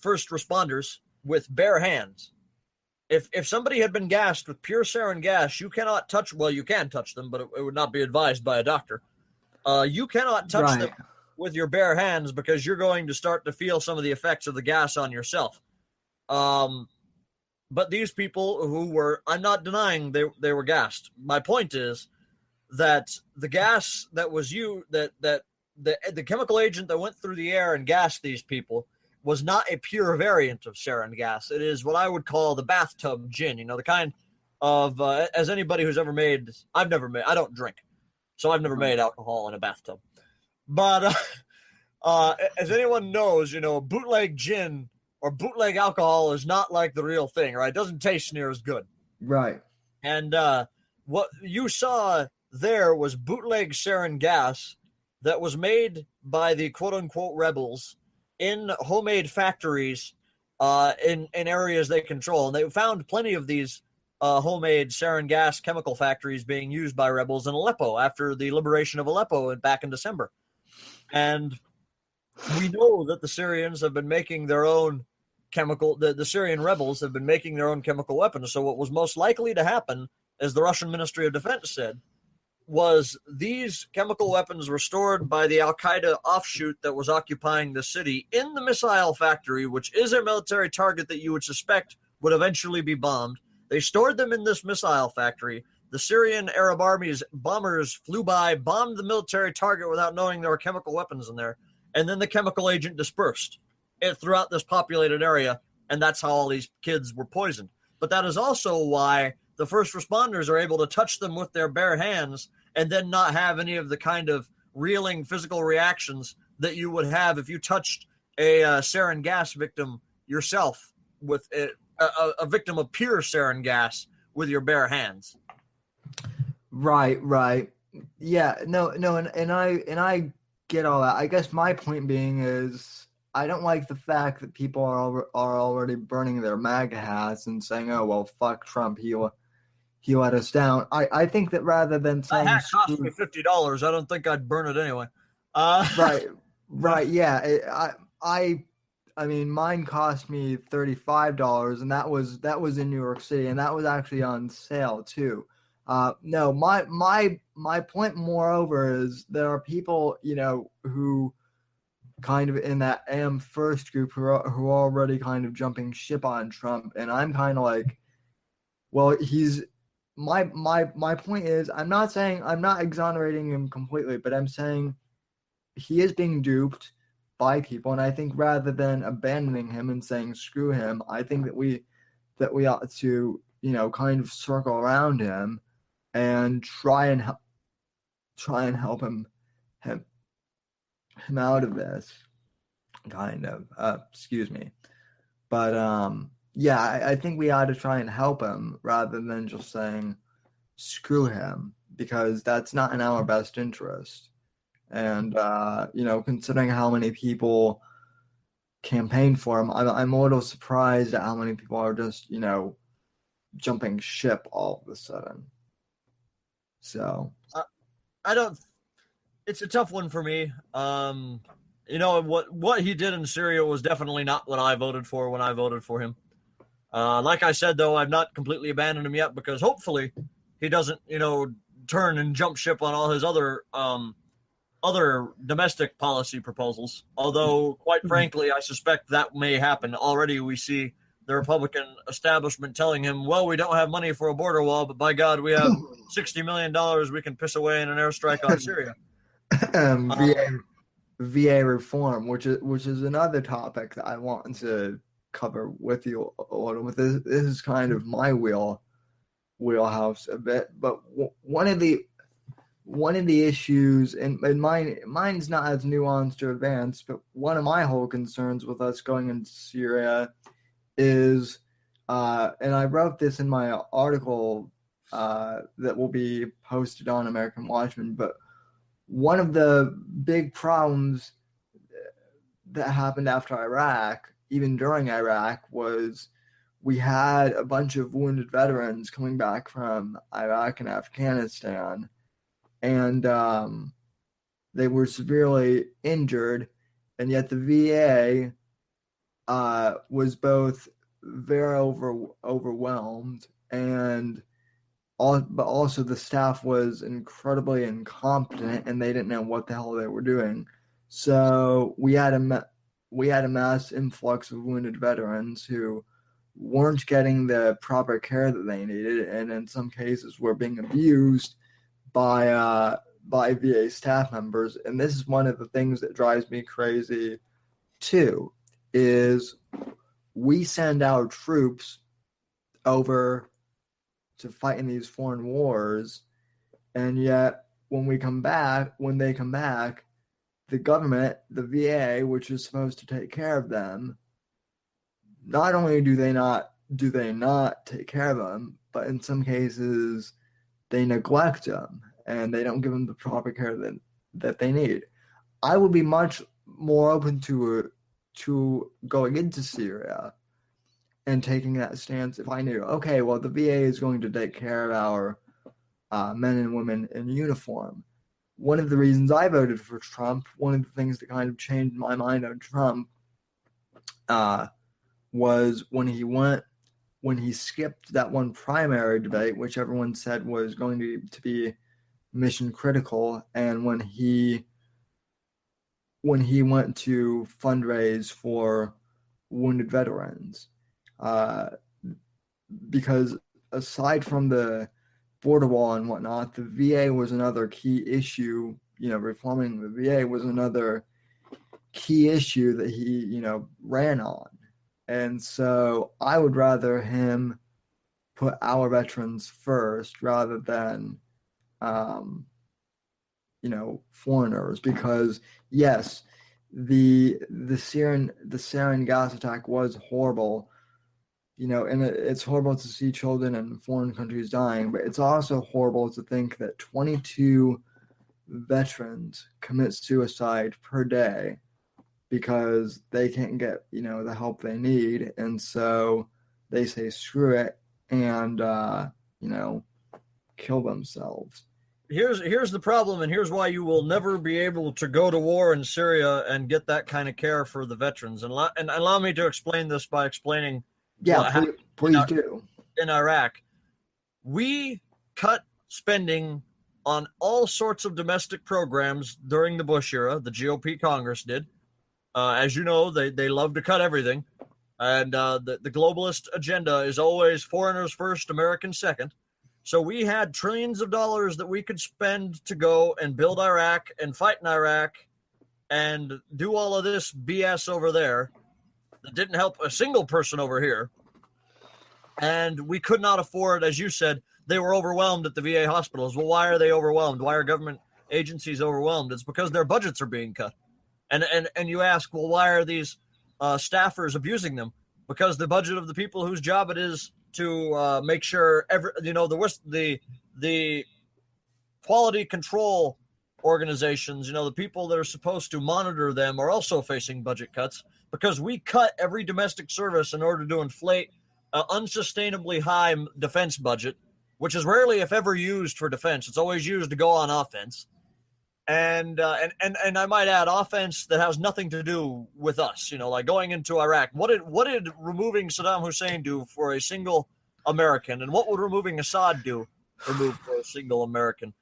Speaker 2: first responders with bare hands. If somebody had been gassed with pure sarin gas, you cannot touch. Well, you can touch them, but it would not be advised by a doctor. You cannot touch them with your bare hands because you're going to start to feel some of the effects of the gas on yourself. But these people who were, I'm not denying they were gassed. My point is that the gas that was used, that the chemical agent that went through the air and gassed these people was not a pure variant of sarin gas. It is what I would call the bathtub gin, the kind of, as anybody who's ever made, I don't drink, so I've never made alcohol in a bathtub. But as anyone knows, bootleg gin or bootleg alcohol is not like the real thing, right? It doesn't taste near as good.
Speaker 1: Right.
Speaker 2: And what you saw there was bootleg sarin gas that was made by the quote-unquote rebels in homemade factories in areas they control. And they found plenty of these homemade sarin gas chemical factories being used by rebels in Aleppo after the liberation of Aleppo back in December. And we know that the Syrians have been making their own the Syrian rebels have been making their own chemical weapons. So what was most likely to happen, as the Russian Ministry of Defense said, was these chemical weapons were stored by the Al-Qaeda offshoot that was occupying the city in the missile factory, which is a military target that you would suspect would eventually be bombed. They stored them in this missile factory. The Syrian Arab Army's bombers flew by, bombed the military target without knowing there were chemical weapons in there, and then the chemical agent dispersed it throughout this populated area, and that's how all these kids were poisoned. But that is also why the first responders are able to touch them with their bare hands and then not have any of the kind of reeling physical reactions that you would have if you touched a sarin gas victim yourself, with a victim of pure sarin gas with your bare hands.
Speaker 1: Right. Yeah, no, and I get all that. I guess my point being is I don't like the fact that people are already burning their MAGA hats and saying, "Oh well, fuck Trump, he let us down." I think that rather than saying,
Speaker 2: "That hat cost me $50," I don't think I'd burn it anyway.
Speaker 1: Right, yeah. I mean, mine cost me $35, and that was in New York City, and that was actually on sale too. No, my point, moreover, is there are people, who kind of in that AM first group who are already kind of jumping ship on Trump, and I'm kind of like, well, my point is, I'm not exonerating him completely, but I'm saying he is being duped by people, and I think rather than abandoning him and saying screw him, I think that we ought to, kind of circle around him and try and help him out of this, kind of. Excuse me, but yeah, I think we ought to try and help him rather than just saying, screw him, because that's not in our best interest. And considering how many people campaigned for him, I'm a little surprised at how many people are just jumping ship all of a sudden. So
Speaker 2: I don't. It's a tough one for me. What he did in Syria was definitely not what I voted for when I voted for him. Like I said, though, I've not completely abandoned him yet, because hopefully he doesn't, turn and jump ship on all his other domestic policy proposals. Although, quite frankly, I suspect that may happen. Already we see the Republican establishment telling him, well, we don't have money for a border wall, but by God, we have $60 million we can piss away in an airstrike on Syria.
Speaker 1: VA VA reform, which is another topic that I want to cover with you a little bit. This is kind of my wheelhouse a bit, but one of the issues, and mine's not as nuanced or advanced, but one of my whole concerns with us going into Syria is, and I wrote this in my article that will be posted on American Watchmen, but one of the big problems that happened after Iraq, even during Iraq, was we had a bunch of wounded veterans coming back from Iraq and Afghanistan, and they were severely injured, and yet the VA was both very overwhelmed, but also the staff was incredibly incompetent, and they didn't know what the hell they were doing. So we had a mass influx of wounded veterans who weren't getting the proper care that they needed, and in some cases were being abused by VA staff members. And this is one of the things that drives me crazy too, is we send our troops over to fight in these foreign wars, and yet when they come back, the government, the VA, which is supposed to take care of them, not only do they not take care of them, but in some cases they neglect them and they don't give them the proper care that they need. I would be much more open to going into Syria and taking that stance if I knew, okay, well, the VA is going to take care of our men and women in uniform. One of the reasons I voted for Trump, one of the things that kind of changed my mind on Trump, was when he skipped that one primary debate, which everyone said was going to be mission critical, and when he went to fundraise for wounded veterans. Because aside from the border wall and whatnot, the VA was another key issue. Reforming the VA was another key issue that he, ran on. And so I would rather him put our veterans first rather than, foreigners, because yes, the Syrian gas attack was horrible. And it's horrible to see children in foreign countries dying, but it's also horrible to think that 22 veterans commit suicide per day because they can't get, the help they need. And so they say, screw it, and, kill themselves.
Speaker 2: Here's the problem, and here's why you will never be able to go to war in Syria and get that kind of care for the veterans. And allow me to explain this by explaining.
Speaker 1: Yeah, please do.
Speaker 2: In Iraq, we cut spending on all sorts of domestic programs during the Bush era. The GOP Congress did. As you know, they love to cut everything. And the globalist agenda is always foreigners first, Americans second. So we had trillions of dollars that we could spend to go and build Iraq and fight in Iraq and do all of this BS over there that didn't help a single person over here. And we could not afford, as you said, they were overwhelmed at the VA hospitals. Well, why are they overwhelmed? Why are government agencies overwhelmed? It's because their budgets are being cut. And you ask, well, why are these staffers abusing them? Because the budget of the people whose job it is to make sure the the quality control organizations, the people that are supposed to monitor them, are also facing budget cuts because we cut every domestic service in order to inflate an unsustainably high defense budget, which is rarely, if ever, used for defense. It's always used to go on offense. And I might add, offense that has nothing to do with us. Like going into Iraq. What did removing Saddam Hussein do for a single American, and what would removing Assad remove for a single American?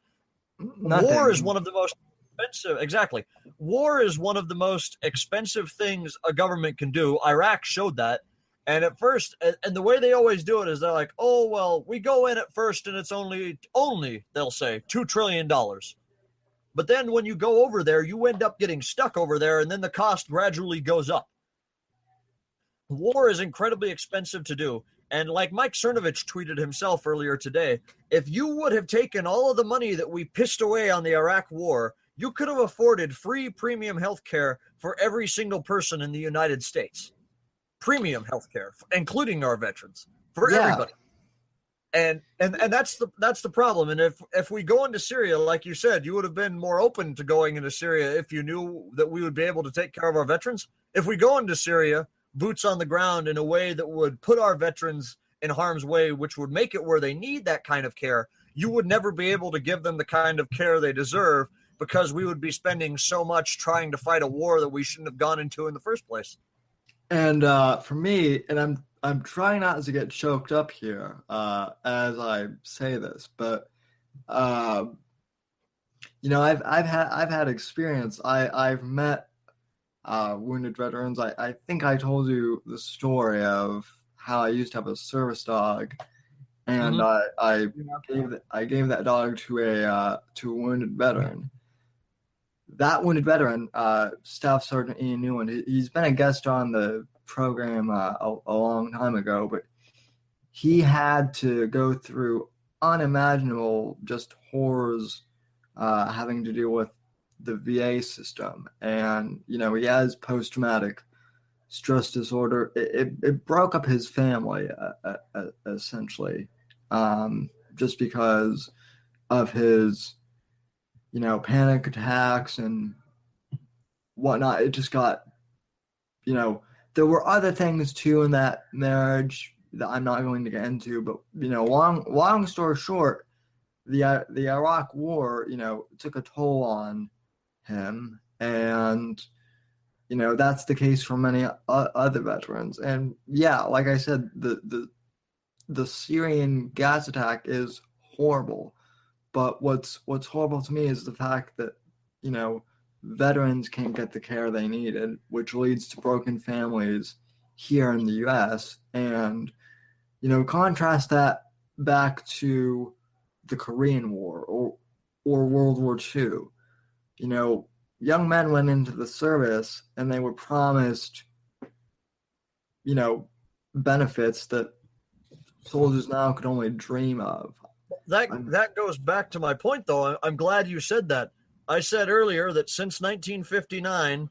Speaker 1: Nothing.
Speaker 2: War is one of the most expensive. Exactly, war is one of the most expensive things a government can do. Iraq showed that. And at first, and the way they always do it is they're like, oh well, we go in at first, and it's only they'll say $2 trillion. But then when you go over there, you end up getting stuck over there, and then the cost gradually goes up. War is incredibly expensive to do. And like Mike Cernovich tweeted himself earlier today, if you would have taken all of the money that we pissed away on the Iraq war, you could have afforded free premium health care for every single person in the United States. Premium health care, including our veterans, for everybody. And that's the problem. And if we go into Syria, like you said, you would have been more open to going into Syria if you knew that we would be able to take care of our veterans. If we go into Syria, boots on the ground, in a way that would put our veterans in harm's way, which would make it where they need that kind of care, you would never be able to give them the kind of care they deserve, because we would be spending so much trying to fight a war that we shouldn't have gone into in the first place.
Speaker 1: And for me, and I'm trying not to get choked up here as I say this, but I've had experience. I've met wounded veterans. I think I told you the story of how I used to have a service dog, and
Speaker 2: Mm-hmm.
Speaker 1: I gave that dog to a wounded veteran. That wounded veteran, Staff Sergeant Ian Newland, he's been a guest on the program a long time ago, but he had to go through unimaginable just horrors having to deal with the VA system. And, he has post-traumatic stress disorder. It broke up his family, essentially, just because of his panic attacks and whatnot. It just got, there were other things too in that marriage that I'm not going to get into, but long story short, the Iraq War, took a toll on him, and that's the case for many other veterans. And yeah, like I said, the Syrian gas attack is horrible. But what's horrible to me is the fact that, veterans can't get the care they needed, which leads to broken families here in the U.S. And, contrast that back to the Korean War or World War II. Young men went into the service and they were promised, benefits that soldiers now could only dream of.
Speaker 2: That goes back to my point, though. I'm glad you said that. I said earlier that since 1959,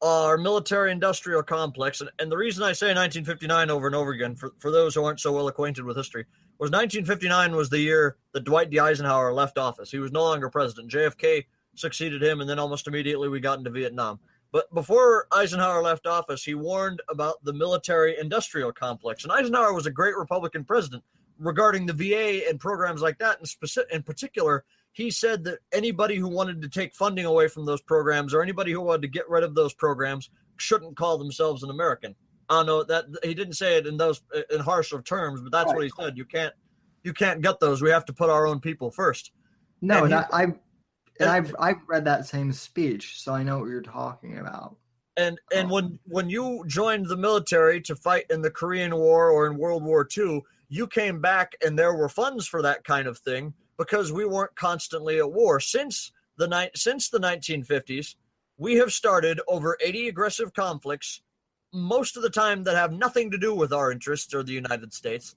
Speaker 2: our military-industrial complex, and the reason I say 1959 over and over again, for those who aren't so well acquainted with history, was 1959 was the year that Dwight D. Eisenhower left office. He was no longer president. JFK succeeded him, and then almost immediately we got into Vietnam. But before Eisenhower left office, he warned about the military-industrial complex. And Eisenhower was a great Republican president regarding the VA and programs like that. In particular, he said that anybody who wanted to take funding away from those programs, or anybody who wanted to get rid of those programs, shouldn't call themselves an American. I don't know that he didn't say it in harsher terms, but that's what he said. You can't get those. We have to put our own people first.
Speaker 1: No, I've read that same speech, so I know what you're talking about.
Speaker 2: And when you joined the military to fight in the Korean War or in World War II, you came back and there were funds for that kind of thing because we weren't constantly at war. Since the 1950s, we have started over 80 aggressive conflicts, most of the time that have nothing to do with our interests or the United States.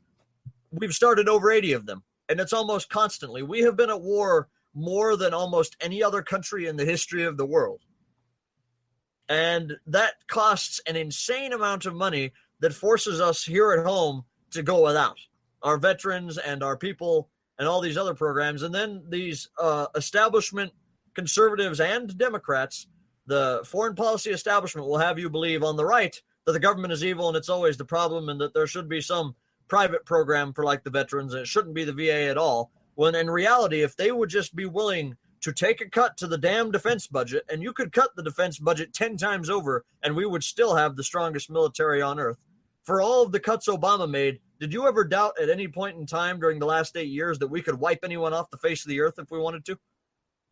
Speaker 2: We've started over 80 of them, and it's almost constantly. We have been at war more than almost any other country in the history of the world. And that costs an insane amount of money that forces us here at home to go without. Our veterans and our people and all these other programs. And then these establishment conservatives and Democrats, the foreign policy establishment, will have you believe on the right that the government is evil and it's always the problem, and that there should be some private program for like the veterans, and it shouldn't be the VA at all. When in reality, if they would just be willing to take a cut to the damn defense budget, and you could cut the defense budget 10 times over, and we would still have the strongest military on earth. For all of the cuts Obama made, did you ever doubt at any point in time during the last 8 years that we could wipe anyone off the face of the earth if we wanted to?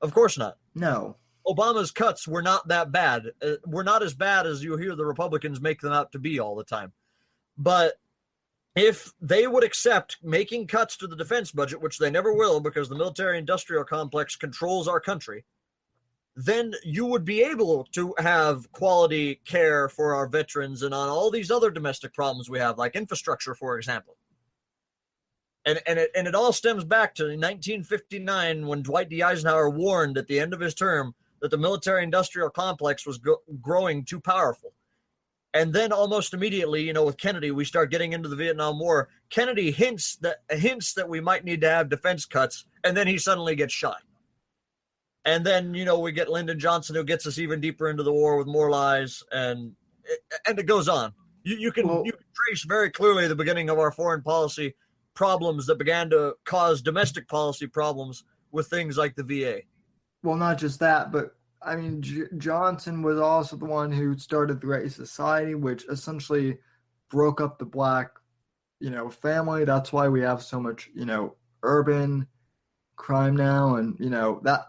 Speaker 2: Of course not.
Speaker 1: No.
Speaker 2: Obama's cuts were not that bad. Were not as bad as you hear the Republicans make them out to be all the time. But if they would accept making cuts to the defense budget, which they never will because the military-industrial complex controls our country, then you would be able to have quality care for our veterans and on all these other domestic problems we have, like infrastructure, for example. And it all stems back to 1959 when Dwight D. Eisenhower warned at the end of his term that the military-industrial complex was growing too powerful. And then almost immediately, with Kennedy, we start getting into the Vietnam War. Kennedy hints that we might need to have defense cuts, and then he suddenly gets shot. And then, we get Lyndon Johnson, who gets us even deeper into the war with more lies, and it goes on. You can trace very clearly the beginning of our foreign policy problems that began to cause domestic policy problems with things like the VA.
Speaker 1: Well, not just that, but I mean, Johnson was also the one who started the Great Society, which essentially broke up the black, family. That's why we have so much, urban crime now, and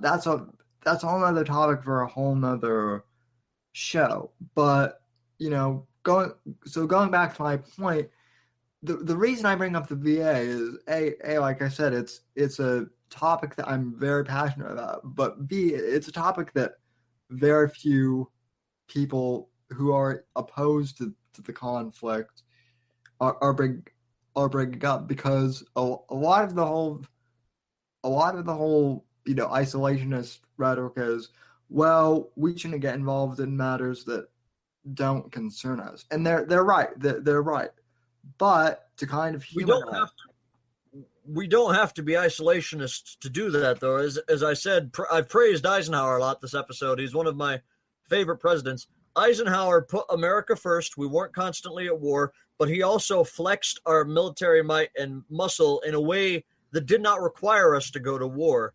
Speaker 1: that's a whole nother topic for a whole nother show. But going back to my point, the reason I bring up the VA is a like I said, it's a topic that I'm very passionate about, but B, it's a topic that very few people who are opposed to the conflict are bringing up, because a lot of the whole isolationist rhetoric is, well, we shouldn't get involved in matters that don't concern us, and they're right. They're right, but to kind of humanize.
Speaker 2: We don't have to be isolationists to do that, though. As I said, I've praised Eisenhower a lot this episode. He's one of my favorite presidents. Eisenhower put America first. We weren't constantly at war, but he also flexed our military might and muscle in a way that did not require us to go to war.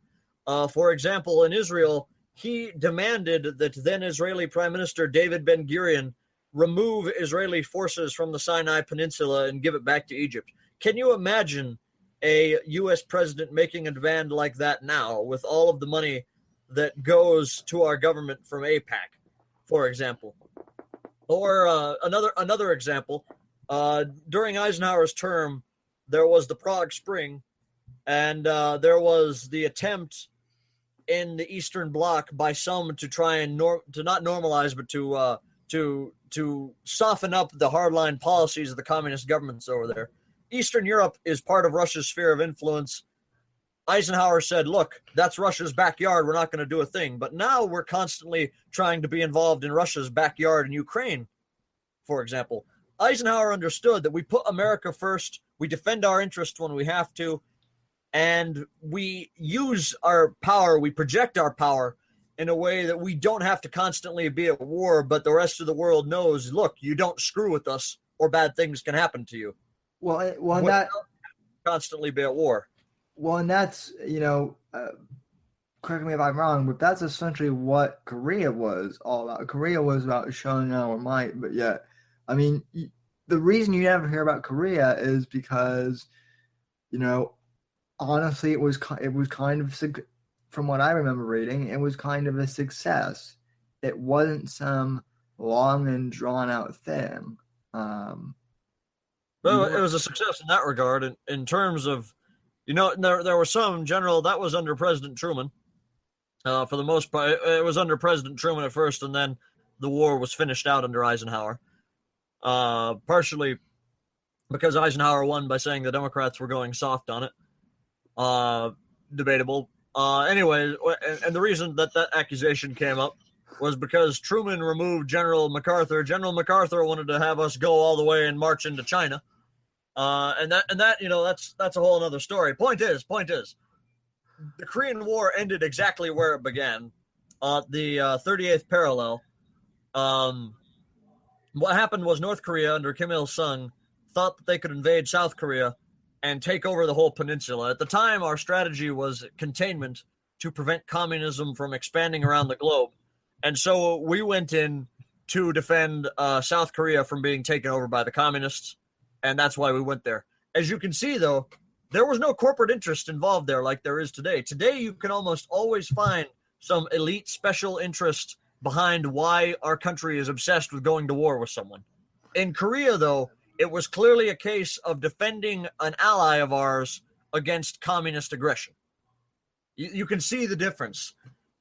Speaker 2: For example, in Israel, he demanded that then Israeli Prime Minister David Ben-Gurion remove Israeli forces from the Sinai Peninsula and give it back to Egypt. Can you imagine a U.S. president making a demand like that now, with all of the money that goes to our government from AIPAC, for example? Or another example, during Eisenhower's term, there was the Prague Spring, and there was the attempt in the Eastern Bloc by some to try and to not normalize, but to soften up the hardline policies of the communist governments over there. Eastern Europe is part of Russia's sphere of influence. Eisenhower said, look, that's Russia's backyard. We're not going to do a thing. But now we're constantly trying to be involved in Russia's backyard in Ukraine, for example. Eisenhower understood that we put America first. We defend our interests when we have to. And we use our power. We project our power in a way that we don't have to constantly be at war. But the rest of the world knows, look, you don't screw with us or bad things can happen to you.
Speaker 1: Well, that
Speaker 2: constantly be at war.
Speaker 1: Well, and that's, correct me if I'm wrong, but that's essentially what Korea was all about. Korea was about showing our might, but yet, I mean, the reason you never hear about Korea is because, honestly, it was kind of, from what I remember reading, it was kind of a success. It wasn't some long and drawn out thing.
Speaker 2: Well, it was a success in that regard. In terms of, there was some general that was under President Truman. For the most part, it was under President Truman at first, and then the war was finished out under Eisenhower. Partially because Eisenhower won by saying the Democrats were going soft on it. Debatable. Anyway, and the reason that accusation came up was because Truman removed General MacArthur. General MacArthur wanted to have us go all the way and march into China. And that that's a whole other story. Point is, the Korean War ended exactly where it began, the 38th parallel. What happened was North Korea under Kim Il Sung thought that they could invade South Korea and take over the whole peninsula. At the time, our strategy was containment to prevent communism from expanding around the globe. And so we went in to defend South Korea from being taken over by the communists. And that's why we went there. As you can see, though, there was no corporate interest involved there like there is today. Today, you can almost always find some elite special interest behind why our country is obsessed with going to war with someone. In Korea, though, it was clearly a case of defending an ally of ours against communist aggression. You can see the difference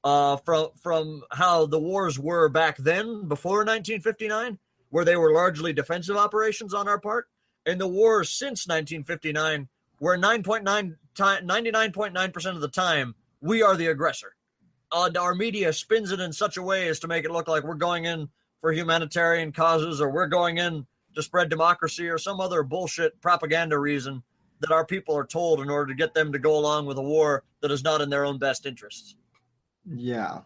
Speaker 2: from how the wars were back then, before 1959, where they were largely defensive operations on our part, and the wars since 1959, where 99.9% of the time, we are the aggressor. Our media spins it in such a way as to make it look like we're going in for humanitarian causes, or we're going in to spread democracy, or some other bullshit propaganda reason that our people are told in order to get them to go along with a war that is not in their own best interests.
Speaker 1: Yeah.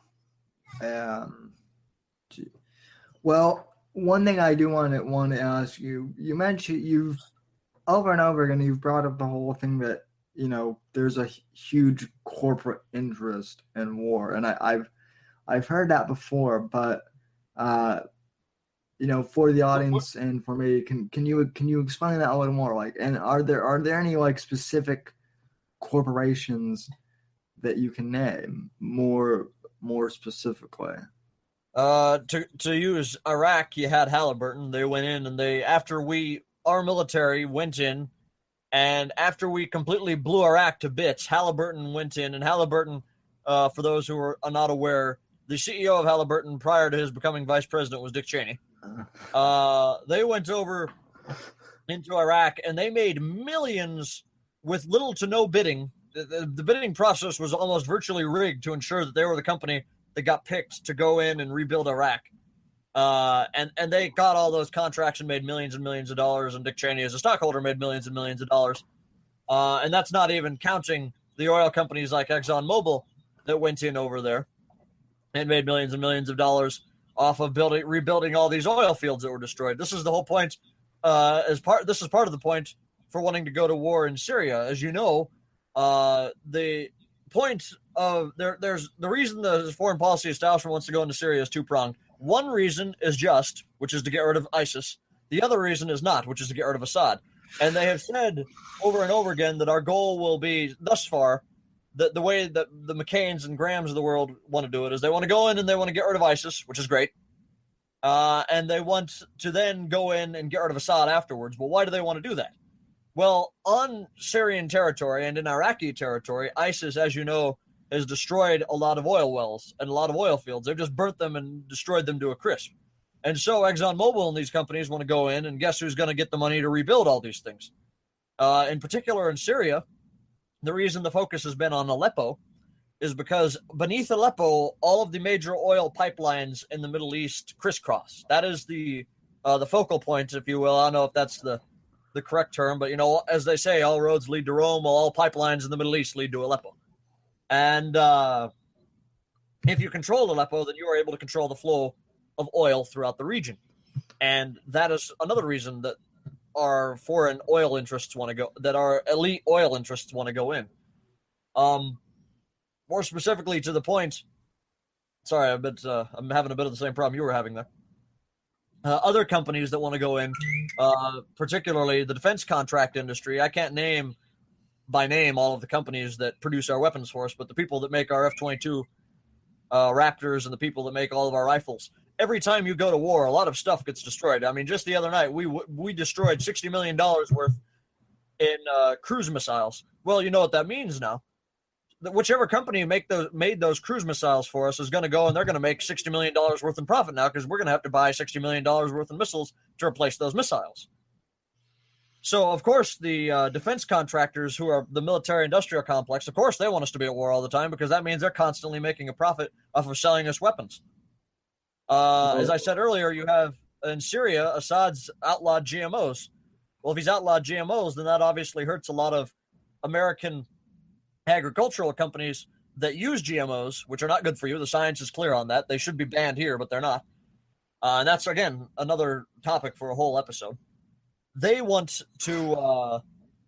Speaker 1: Well, one thing I do want to ask you, you mentioned you've over and over again, you've brought up the whole thing that, there's a huge corporate interest in war. And I've heard that before, but, for the audience and for me, can you explain that a little more? Like, and are there any like specific corporations that you can name more specifically?
Speaker 2: To use Iraq, you had Halliburton. They went in and our military went in, and after we completely blew Iraq to bits, Halliburton went in, and Halliburton, for those who are not aware, the CEO of Halliburton prior to his becoming vice president was Dick Cheney. They went over into Iraq, and they made millions with little to no bidding. The bidding process was almost virtually rigged to ensure that they were the company that got picked to go in and rebuild Iraq. And they got all those contracts and made millions and millions of dollars, and Dick Cheney, as a stockholder, made millions and millions of dollars. And that's not even counting the oil companies like ExxonMobil that went in over there and made millions and millions of dollars off of rebuilding all these oil fields that were destroyed. This is the whole point. This is part of the point for wanting to go to war in Syria. As you know, the point of there's the reason the foreign policy establishment wants to go into Syria is two-pronged. One reason is just, which is to get rid of ISIS. The other reason is not, which is to get rid of Assad. And they have said over and over again that our goal will be, thus far, the way that the McCains and Grahams of the world want to do it is they want to go in and they want to get rid of ISIS, which is great. And they want to then go in and get rid of Assad afterwards. Well, why do they want to do that? Well, on Syrian territory and in Iraqi territory, ISIS, as you know, has destroyed a lot of oil wells and a lot of oil fields. They've just burnt them and destroyed them to a crisp. And so ExxonMobil and these companies want to go in, and guess who's going to get the money to rebuild all these things? In particular in Syria, the reason the focus has been on Aleppo is because beneath Aleppo, all of the major oil pipelines in the Middle East crisscross. That is the focal point, if you will. I don't know if that's the correct term, but, as they say, all roads lead to Rome, all pipelines in the Middle East lead to Aleppo. And if you control Aleppo, then you are able to control the flow of oil throughout the region. And that is another reason that our foreign oil interests want to go, that our elite oil interests want to go in. More specifically to the point, sorry, I'm having a bit of the same problem you were having there. Other companies that want to go in, particularly the defense contract industry, I can't name by name all of the companies that produce our weapons for us, but the people that make our F-22 Raptors and the people that make all of our rifles. Every time you go to war, a lot of stuff gets destroyed. I mean, just the other night, we destroyed $60 million worth in cruise missiles. Well, you know what that means now. Whichever company made those cruise missiles for us is going to go, and they're going to make $60 million worth in profit now, because we're going to have to buy $60 million worth of missiles to replace those missiles. So, of course, the defense contractors who are the military-industrial complex, of course, they want us to be at war all the time, because that means they're constantly making a profit off of selling us weapons. As I said earlier, you have in Syria, Assad's outlawed GMOs. Well, if he's outlawed GMOs, then that obviously hurts a lot of American agricultural companies that use GMOs, which are not good for you. The science is clear on that. They should be banned here, but they're not. And that's, again, another topic for a whole episode. They want to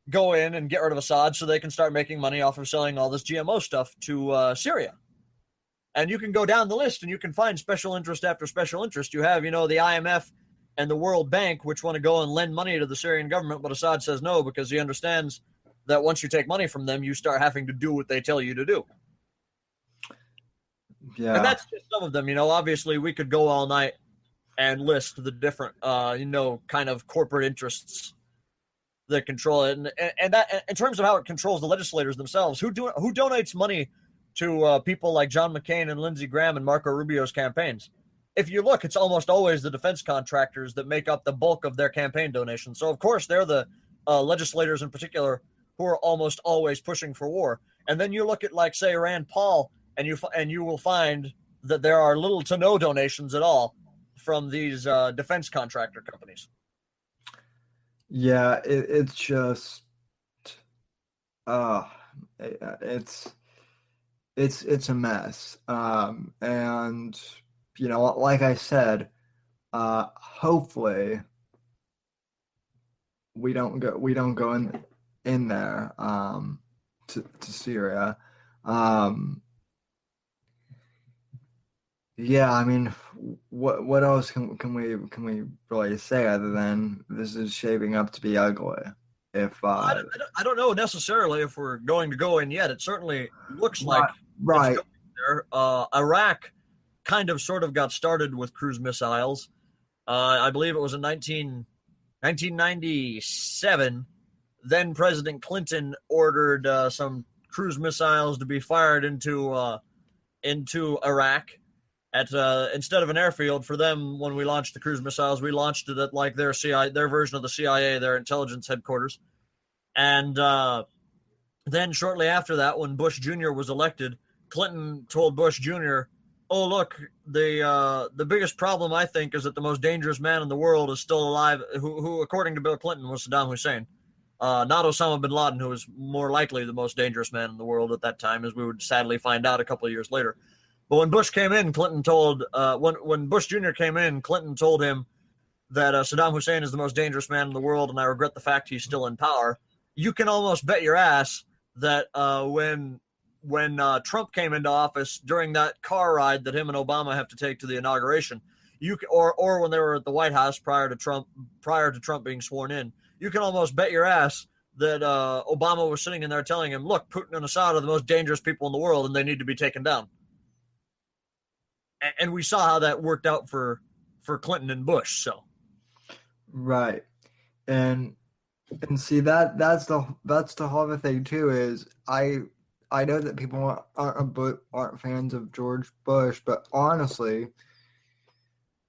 Speaker 2: go in and get rid of Assad so they can start making money off of selling all this GMO stuff to Syria. And you can go down the list and you can find special interest after special interest. You have, the IMF and the World Bank, which want to go and lend money to the Syrian government, but Assad says no because he understands that once you take money from them, you start having to do what they tell you to do.
Speaker 1: Yeah.
Speaker 2: And that's just some of them. Obviously we could go all night and list the different, kind of corporate interests that control it. And that, in terms of how it controls the legislators themselves, who donates money to people like John McCain and Lindsey Graham and Marco Rubio's campaigns? If you look, it's almost always the defense contractors that make up the bulk of their campaign donations. So, of course, they're the legislators in particular who are almost always pushing for war. And then you look at, like, say, Rand Paul, and you will find that there are little to no donations at all from these defense contractor companies.
Speaker 1: Yeah, it's just, it's a mess. And like I said, hopefully we don't go in there to Syria. Yeah, I mean, what else can we really say other than this is shaping up to be ugly? If
Speaker 2: I don't know necessarily if we're going to go in yet. It certainly looks like
Speaker 1: right.
Speaker 2: It's going there. Iraq kind of sort of got started with cruise missiles. I believe it was in 1997. Then President Clinton ordered some cruise missiles to be fired into Iraq at instead of an airfield for them. When we launched the cruise missiles, we launched it at like their version of the CIA, their intelligence headquarters. And then shortly after that, when Bush Jr. was elected, Clinton told Bush Jr., "Oh, look, the biggest problem I think is that the most dangerous man in the world is still alive," who according to Bill Clinton, was Saddam Hussein. Not Osama bin Laden, who was more likely the most dangerous man in the world at that time, as we would sadly find out a couple of years later. But when Bush came in, Clinton told when Bush Jr. came in, Clinton told him that Saddam Hussein is the most dangerous man in the world, and I regret the fact he's still in power. You can almost bet your ass that when Trump came into office during that car ride that him and Obama have to take to the inauguration, or when they were at the White House prior to Trump being sworn in, you can almost bet your ass that Obama was sitting in there telling him, "Look, Putin and Assad are the most dangerous people in the world, and they need to be taken down." And we saw how that worked out for Clinton and Bush. So,
Speaker 1: right, and see that's the whole thing too. Is I know that people aren't fans of George Bush, but honestly,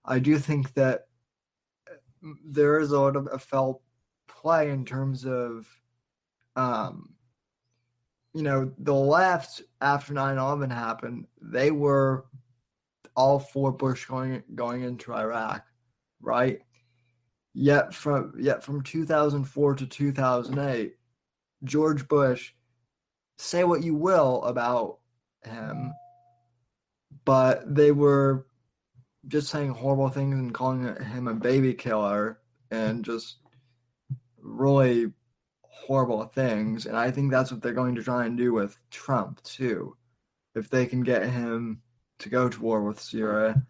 Speaker 1: I do think that there is a lot of foul play in terms of, the left after 9/11 happened. They were all for Bush going into Iraq, right? Yet from 2004 to 2008, George Bush, say what you will about him, but they were just saying horrible things and calling him a baby killer and just really horrible things. And I think that's what they're going to try and do with Trump too. If they can get him to go to war with Syria,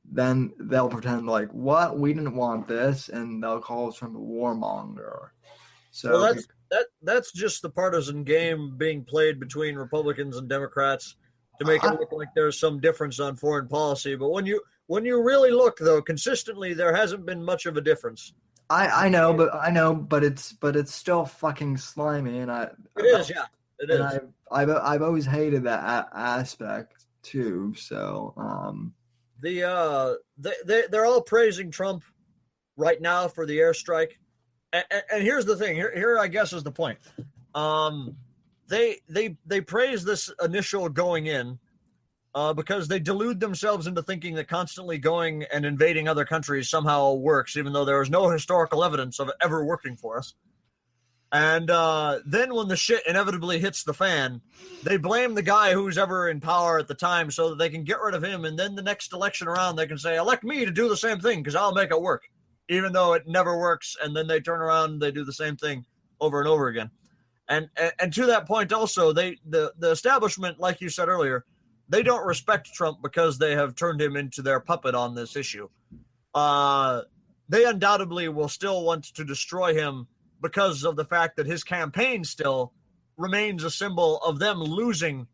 Speaker 1: then they'll pretend like, what? We didn't want this, and they'll call Trump a warmonger. So
Speaker 2: well, that's just the partisan game being played between Republicans and Democrats to make it look like there's some difference on foreign policy. But when you really look, though, consistently, there hasn't been much of a difference.
Speaker 1: I know, but it's still fucking slimy, and
Speaker 2: it is.
Speaker 1: And I've always hated that aspect too. So
Speaker 2: they're all praising Trump right now for the airstrike, and here's the thing. Here I guess is the point. They praise this initial going in, because they delude themselves into thinking that constantly going and invading other countries somehow works, even though there is no historical evidence of it ever working for us. And then when the shit inevitably hits the fan, they blame the guy who's ever in power at the time so that they can get rid of him. And then the next election around, they can say, elect me to do the same thing because I'll make it work, even though it never works. And then they turn around and they do the same thing over and over again. And to that point also, the establishment, like you said earlier, they don't respect Trump because they have turned him into their puppet on this issue. They undoubtedly will still want to destroy him because of the fact that his campaign still remains a symbol of them losing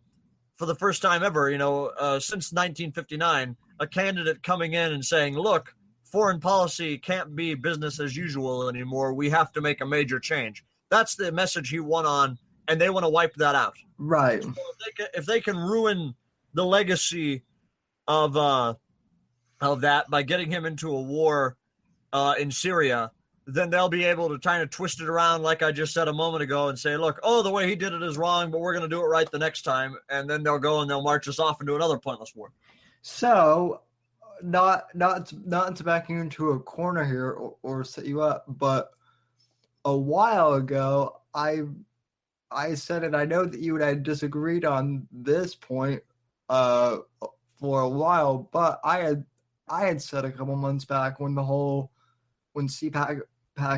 Speaker 2: for the first time ever, since 1959, a candidate coming in and saying, look, foreign policy can't be business as usual anymore. We have to make a major change. That's the message he won on, and they want to wipe that out.
Speaker 1: Right.
Speaker 2: So if they can ruin the legacy of that by getting him into a war in Syria, then they'll be able to kind of twist it around, like I just said a moment ago, and say, look, the way he did it is wrong, but we're going to do it right the next time. And then they'll go and they'll march us off into another pointless war.
Speaker 1: So, not to back you into a corner here or set you up, but a while ago, I said it. I know that you and I disagreed on this point for a while, but I had said a couple months back when CPAC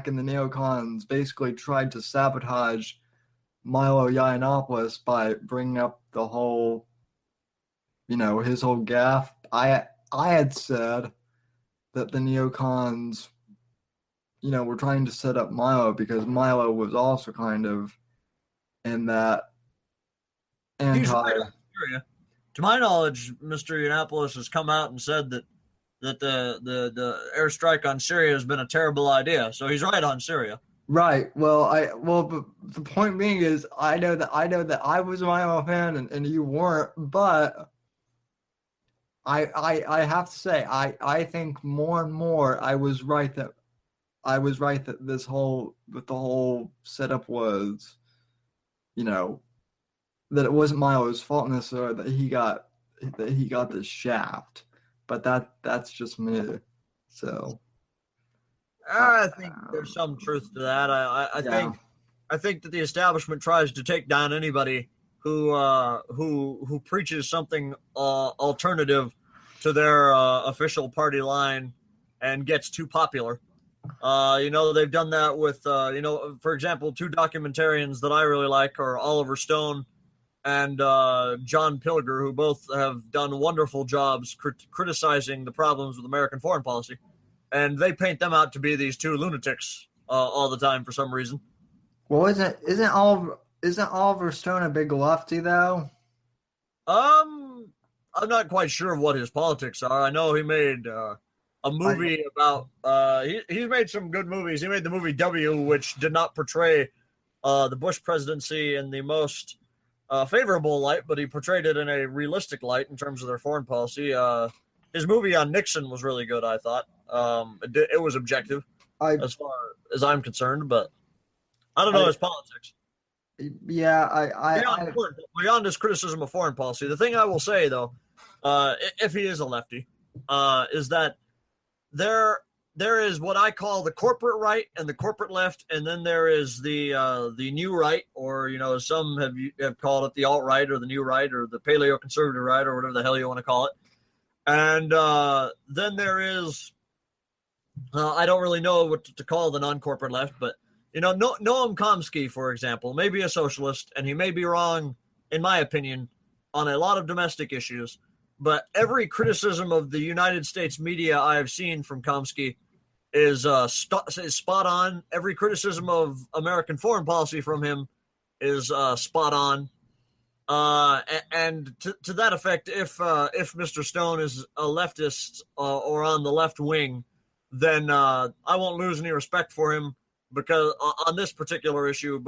Speaker 1: and the neocons basically tried to sabotage Milo Yiannopoulos by bringing up the whole, his whole gaffe. I had said that the neocons, were trying to set up Milo because Milo was also kind of in that anti.
Speaker 2: To my knowledge, Mr. Yiannopoulos has come out and said that the airstrike on Syria has been a terrible idea. So he's right on Syria.
Speaker 1: Right. But the point being is, I know that I was a Milo fan and you weren't, but I have to say I think more and more I was right that the whole setup was, that it wasn't Milo's fault necessarily that he got this shaft. But that's just me. So
Speaker 2: I think there's some truth to that. I think that the establishment tries to take down anybody who preaches something alternative to their official party line and gets too popular. They've done that with for example, two documentarians that I really like are Oliver Stone and John Pilger, who both have done wonderful jobs criticizing the problems with American foreign policy. And they paint them out to be these two lunatics all the time for some reason.
Speaker 1: Well, isn't Oliver Stone a big lefty, though?
Speaker 2: I'm not quite sure what his politics are. I know he made a movie about... he's made some good movies. He made the movie W, which did not portray the Bush presidency in the most... favorable light, but he portrayed it in a realistic light in terms of their foreign policy. His movie on Nixon was really good, I thought. It was objective as far as I'm concerned, but I don't know his politics.
Speaker 1: Yeah,
Speaker 2: beyond his criticism of foreign policy, the thing I will say, though, if he is a lefty, is that there is what I call the corporate right and the corporate left, and then there is the new right, or some have called it the alt right or the new right or the paleo conservative right or whatever the hell you want to call it. And then there is I don't really know what to call the non-corporate left, but Noam Chomsky, for example, may be a socialist, and he may be wrong, in my opinion, on a lot of domestic issues. But every criticism of the United States media I have seen from Chomsky is spot on. Every criticism of American foreign policy from him is spot on. And to that effect, if Mr. Stone is a leftist or on the left wing, then I won't lose any respect for him because on this particular issue,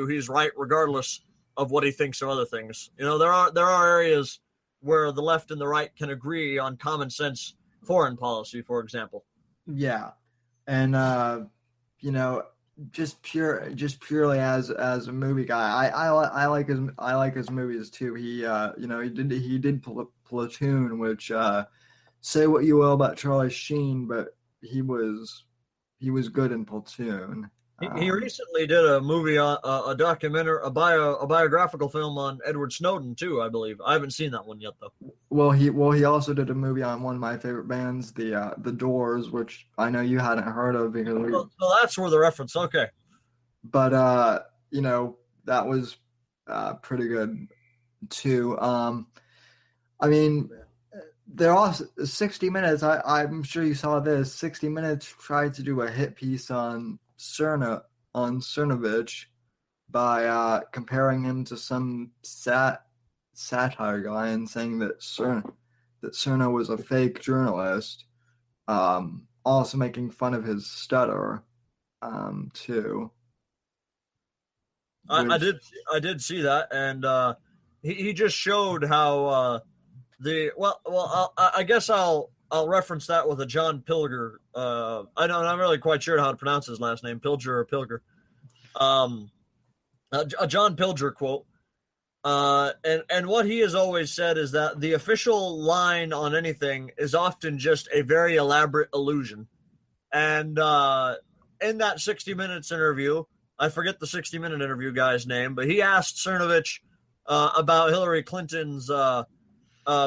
Speaker 2: he's right regardless of what he thinks of other things. There are areas where the left and the right can agree on common sense foreign policy, for example.
Speaker 1: Yeah. And just purely as a movie guy. I like his movies too. He did Platoon, which say what you will about Charlie Sheen, but he was good in Platoon.
Speaker 2: He recently did a movie, a documentary, a biographical film on Edward Snowden too, I believe. I haven't seen that one yet though.
Speaker 1: He also did a movie on one of my favorite bands, the Doors, which I know you hadn't heard of because
Speaker 2: So that's where the reference. Okay.
Speaker 1: but that was pretty good too. I mean, there are 60 Minutes. I'm sure you saw this. 60 Minutes tried to do a hit piece on Cernovich by comparing him to some satire guy and saying that Cerna was a fake journalist. Also making fun of his stutter, too.
Speaker 2: I did see that, and he just showed how I guess I'll reference that with a John Pilger. I'm not really quite sure how to pronounce his last name, Pilger or Pilger. A John Pilger quote. And what he has always said is that the official line on anything is often just a very elaborate illusion. And in that 60 Minutes interview, I forget the 60-minute interview guy's name, but he asked Cernovich about Hillary Clinton's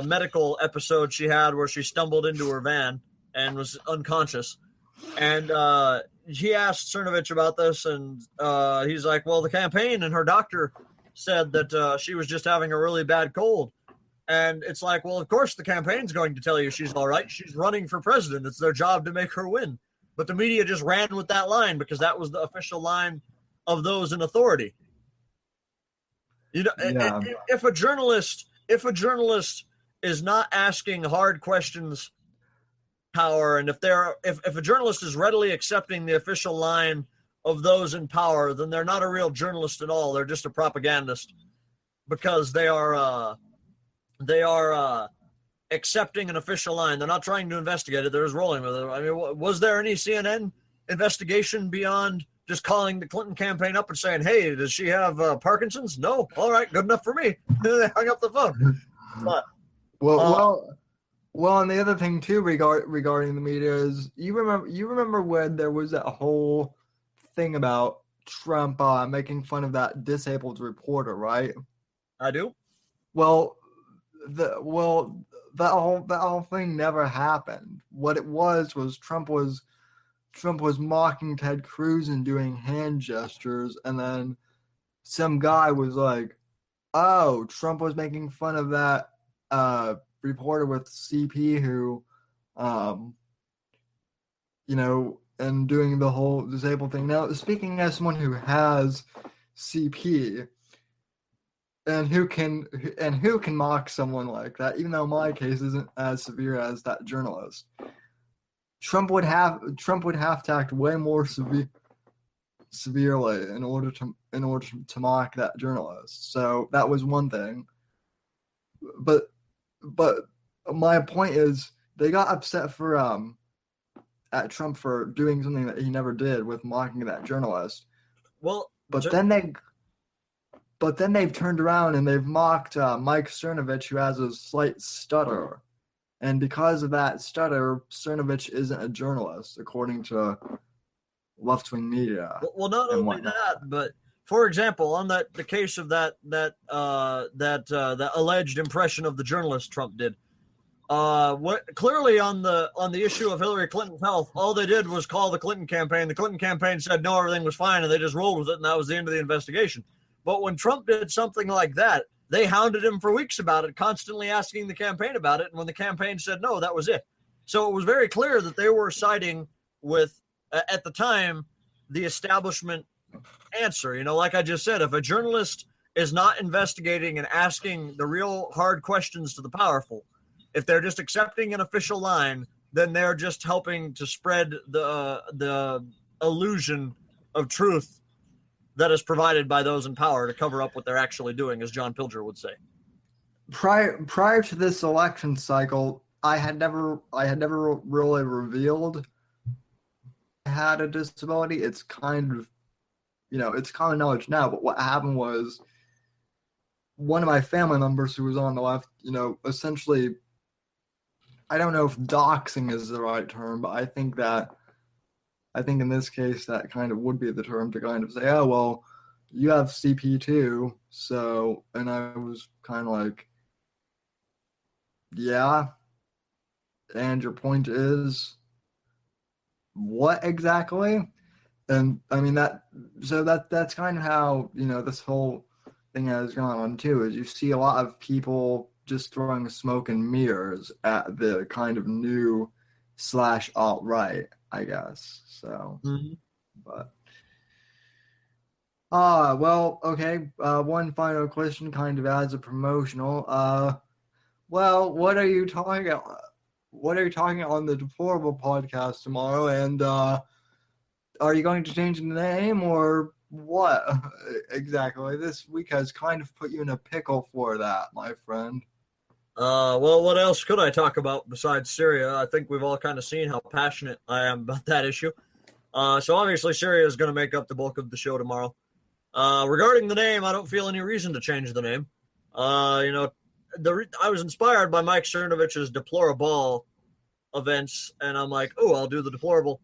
Speaker 2: medical episode she had where she stumbled into her van and was unconscious. And he asked Cernovich about this, and he's like, well, the campaign and her doctor said that she was just having a really bad cold. And it's like, well, of course the campaign's going to tell you she's all right. She's running for president. It's their job to make her win. But the media just ran with that line because that was the official line of those in authority. You know,
Speaker 1: Yeah.
Speaker 2: if a journalist is not asking hard questions, power, and if a journalist is readily accepting the official line of those in power, then they're not a real journalist at all. They're just a propagandist because they are accepting an official line. They're not trying to investigate it. They're just rolling with it. I mean, was there any CNN investigation beyond just calling the Clinton campaign up and saying, hey, does she have Parkinson's? No. All right, good enough for me. They hung up the phone. But,
Speaker 1: and the other thing too regarding the media is you remember when there was that whole thing about Trump making fun of that disabled reporter, right?
Speaker 2: I do.
Speaker 1: Well, that whole thing never happened. What it was Trump was mocking Ted Cruz and doing hand gestures, and then some guy was like, "Oh, Trump was making fun of that reporter with CP who, and doing the whole disabled thing." Now, speaking as someone who has CP and who can mock someone like that, even though my case isn't as severe as that journalist, Trump would have to act way more severely in order to mock that journalist. So that was one thing. But my point is they got upset at Trump for doing something that he never did with mocking that journalist.
Speaker 2: Well,
Speaker 1: but then they've turned around and they've mocked Mike Cernovich, who has a slight stutter. And because of that stutter, Cernovich isn't a journalist, according to left-wing media.
Speaker 2: Well, not only that, but for example, on the case of that alleged impression of the journalist Trump did, clearly on the issue of Hillary Clinton's health, all they did was call the Clinton campaign. The Clinton campaign said no, everything was fine, and they just rolled with it, and that was the end of the investigation. But when Trump did something like that, they hounded him for weeks about it, constantly asking the campaign about it. And when the campaign said no, that was it. So it was very clear that they were siding with, at the time, the establishment answer. Like I just said, if a journalist is not investigating and asking the real hard questions to the powerful, if they're just accepting an official line, then they're just helping to spread the illusion of truth that is provided by those in power to cover up what they're actually doing, as John Pilger would say.
Speaker 1: Prior to this election cycle, I had never really revealed I had a disability. It's kind of it's common knowledge now, but what happened was one of my family members who was on the left, essentially, I don't know if doxing is the right term, but I think in this case that kind of would be the term to kind of say, oh, well, you have CP2, so, and I was kind of like, yeah, and your point is what exactly? And I mean that's kind of how, this whole thing has gone on too, is you see a lot of people just throwing smoke and mirrors at the kind of new slash alt-right, I guess. So,
Speaker 2: Mhm.
Speaker 1: but well, okay. One final question, kind of as a promotional. Well, what are you talking on the Deplorable podcast tomorrow? And are you going to change the name or what exactly? This week has kind of put you in a pickle for that, my friend.
Speaker 2: Well, what else could I talk about besides Syria? I think we've all kind of seen how passionate I am about that issue. So obviously Syria is going to make up the bulk of the show tomorrow. Regarding the name, I don't feel any reason to change the name. I was inspired by Mike Cernovich's Deplorable events, and I'm like, oh, I'll do the Deplorable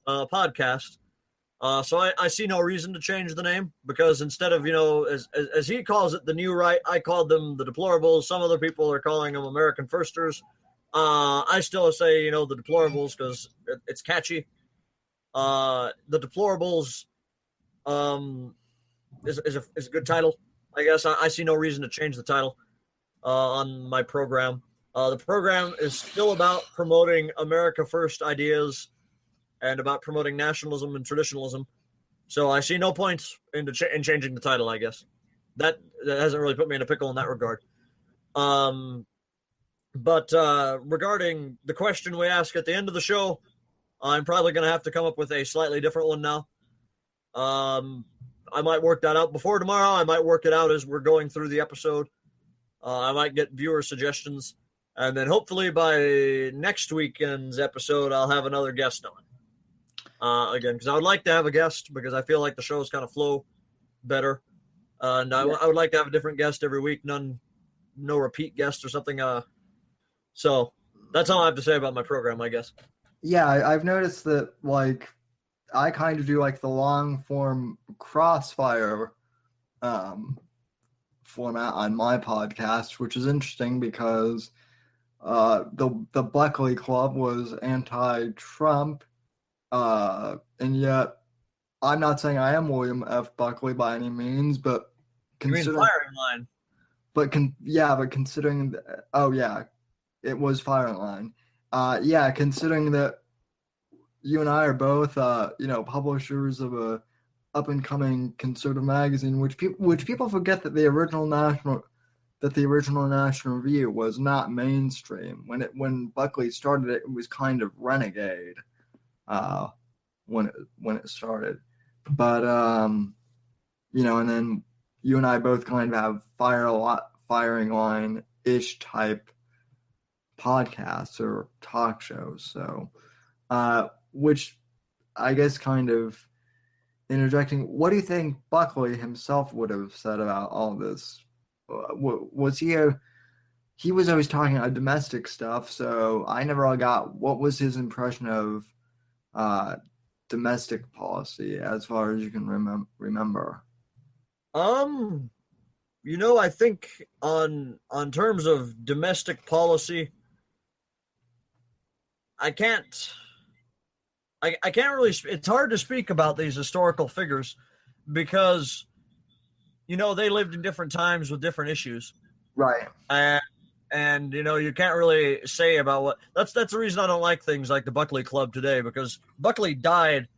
Speaker 2: podcast. So I see no reason to change the name, because instead of, as he calls it, the new right, I called them the Deplorables. Some other people are calling them American Firsters. I still say, the Deplorables, because it's catchy. The Deplorables is a good title, I guess. I see no reason to change the title on my program. The program is still about promoting America First ideas and about promoting nationalism and traditionalism. So I see no point in changing the title, I guess. That hasn't really put me in a pickle in that regard. But regarding the question we ask at the end of the show, I'm probably going to have to come up with a slightly different one now. I might work that out before tomorrow. I might work it out as we're going through the episode. I might get viewer suggestions. And then hopefully by next weekend's episode, I'll have another guest on. Again, because I would like to have a guest, because I feel like the shows kind of flow better. And I would like to have a different guest every week, no repeat guest or something. So that's all I have to say about my program, I guess.
Speaker 1: Yeah, I've noticed that, like, I kind of do like the long form crossfire format on my podcast, which is interesting because the Buckley Club was anti-Trump, and yet I'm not saying I am William F. Buckley by any means, but
Speaker 2: You mean
Speaker 1: considering,
Speaker 2: firing line?
Speaker 1: but considering, oh yeah, it was firing line. Yeah, considering that you and I are both, publishers of a up and coming conservative magazine, which people forget that the original National Review was not mainstream. When Buckley started it, it was kind of renegade. When it started, but and then you and I both kind of have firing line ish type podcasts or talk shows. So, which I guess kind of interjecting, what do you think Buckley himself would have said about all this? Was he was always talking about domestic stuff, so I never all got what was his impression of domestic policy as far as you can remember.
Speaker 2: I think on terms of domestic policy, I can't really. It's hard to speak about these historical figures because they lived in different times with different issues,
Speaker 1: Right.
Speaker 2: and you can't really say about what. That's the reason I don't like things like the Buckley Club today, because Buckley died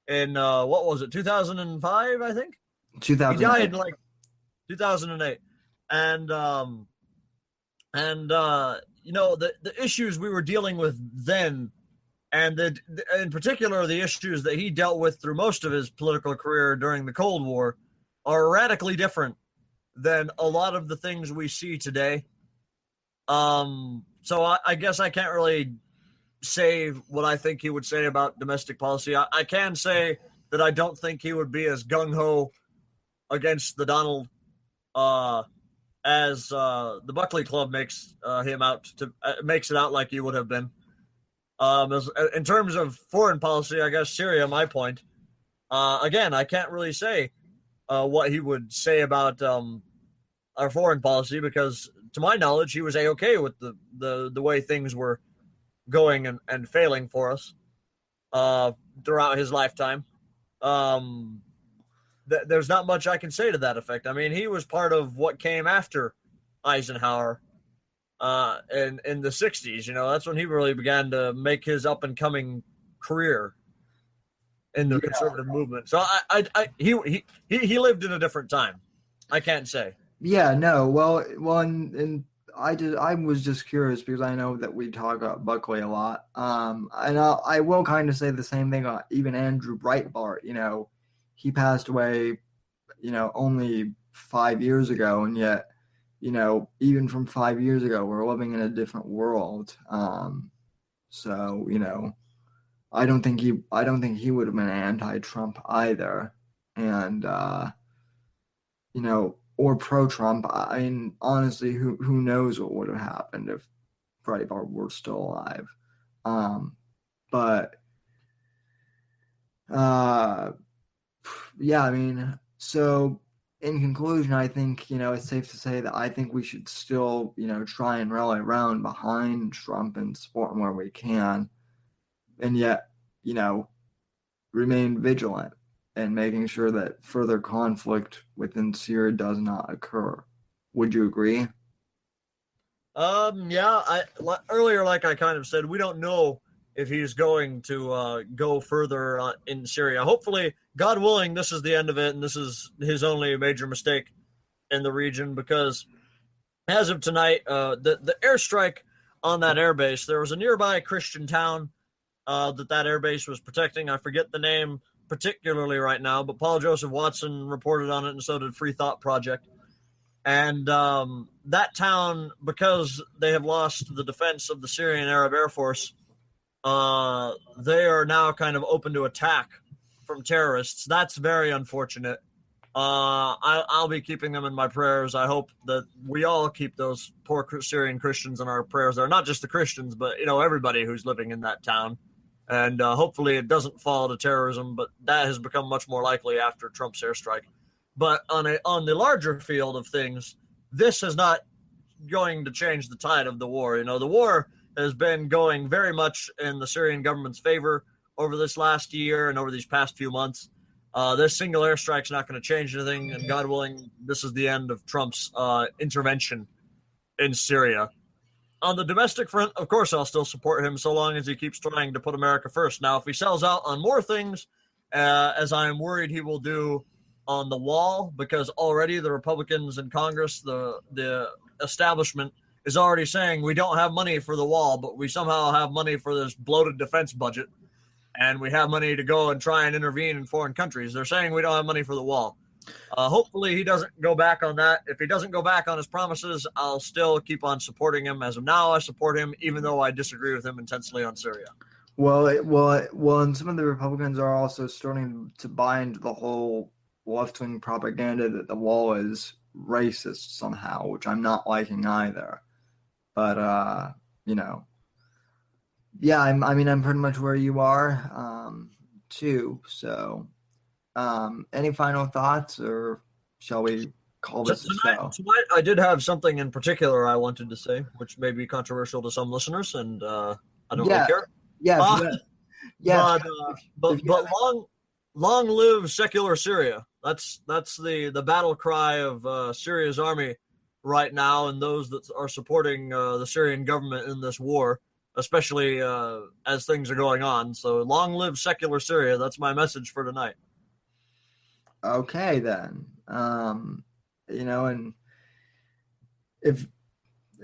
Speaker 2: in what was it, 2005, I think.
Speaker 1: 2008.
Speaker 2: He died in like 2008, and the issues we were dealing with then, and in particular the issues that he dealt with through most of his political career during the Cold War, are radically different than a lot of the things we see today. So I guess I can't really say what I think he would say about domestic policy. I can say that I don't think he would be as gung-ho against the Donald as the Buckley Club makes it out like he would have been. In terms of foreign policy, I guess Syria, my point. Again, I can't really say what he would say about our foreign policy because, to my knowledge, he was a-okay with the way things were going and failing for us throughout his lifetime. There's not much I can say to that effect. I mean, he was part of what came after Eisenhower in the 60s. You know, that's when he really began to make his up-and-coming career in the conservative movement. So he lived in a different time. I can't say.
Speaker 1: Yeah, no. Well, and I was just curious because I know that we talk about Buckley a lot. And I will kind of say the same thing on even Andrew Breitbart. You know, he passed away, you know, only 5 years ago, and yet, you know, even from 5 years ago, we're living in a different world. So, you know, I don't think he would have been anti-Trump either, and you know, or pro-Trump. I mean, honestly, who knows what would have happened if Breitbart were still alive? But yeah, I mean, so in conclusion, I think, you know, it's safe to say that I think we should still, you know, try and rally around behind Trump and support him where we can, and yet, you know, remain vigilant and making sure that further conflict within Syria does not occur. Would you agree?
Speaker 2: Yeah. Earlier, like I kind of said, we don't know if he's going to go further in Syria. Hopefully, God willing, this is the end of it, and this is his only major mistake in the region. Because as of tonight, the airstrike on that airbase, there was a nearby Christian town that airbase was protecting. I forget the name particularly right now, but Paul Joseph Watson reported on it, and so did Free Thought Project. And that town, because they have lost the defense of the Syrian Arab Air Force, they are now kind of open to attack from terrorists. That's very unfortunate. I'll be keeping them in my prayers. I hope that we all keep those poor Syrian Christians in our prayers. They're not just the Christians, but, you know, everybody who's living in that town. And hopefully it doesn't fall to terrorism, but that has become much more likely after Trump's airstrike. But on the larger field of things, this is not going to change the tide of the war. You know, the war has been going very much in the Syrian government's favor over this last year and over these past few months. This single airstrike is not going to change anything, and God willing, this is the end of Trump's intervention in Syria. On the domestic front, of course, I'll still support him so long as he keeps trying to put America first. Now, if he sells out on more things, as I am worried he will do on the wall, because already the Republicans in Congress, the establishment, is already saying we don't have money for the wall, but we somehow have money for this bloated defense budget, and we have money to go and try and intervene in foreign countries. They're saying we don't have money for the wall. Hopefully he doesn't go back on that. If he doesn't go back on his promises, I'll still keep on supporting him. As of now, I support him, even though I disagree with him intensely on Syria.
Speaker 1: Well, and some of the Republicans are also starting to buy into the whole left-wing propaganda that the wall is racist somehow, which I'm not liking either. But you know, yeah, I'm pretty much where you are, too. So, any final thoughts, or shall we call this a show?
Speaker 2: Tonight, I did have something in particular I wanted to say, which may be controversial to some listeners, and I don't really care.
Speaker 1: Yeah,
Speaker 2: but long live secular Syria. That's the battle cry of Syria's army right now, and those that are supporting the Syrian government in this war, especially as things are going on. So long live secular Syria. That's my message for tonight.
Speaker 1: Okay, then. You know, and if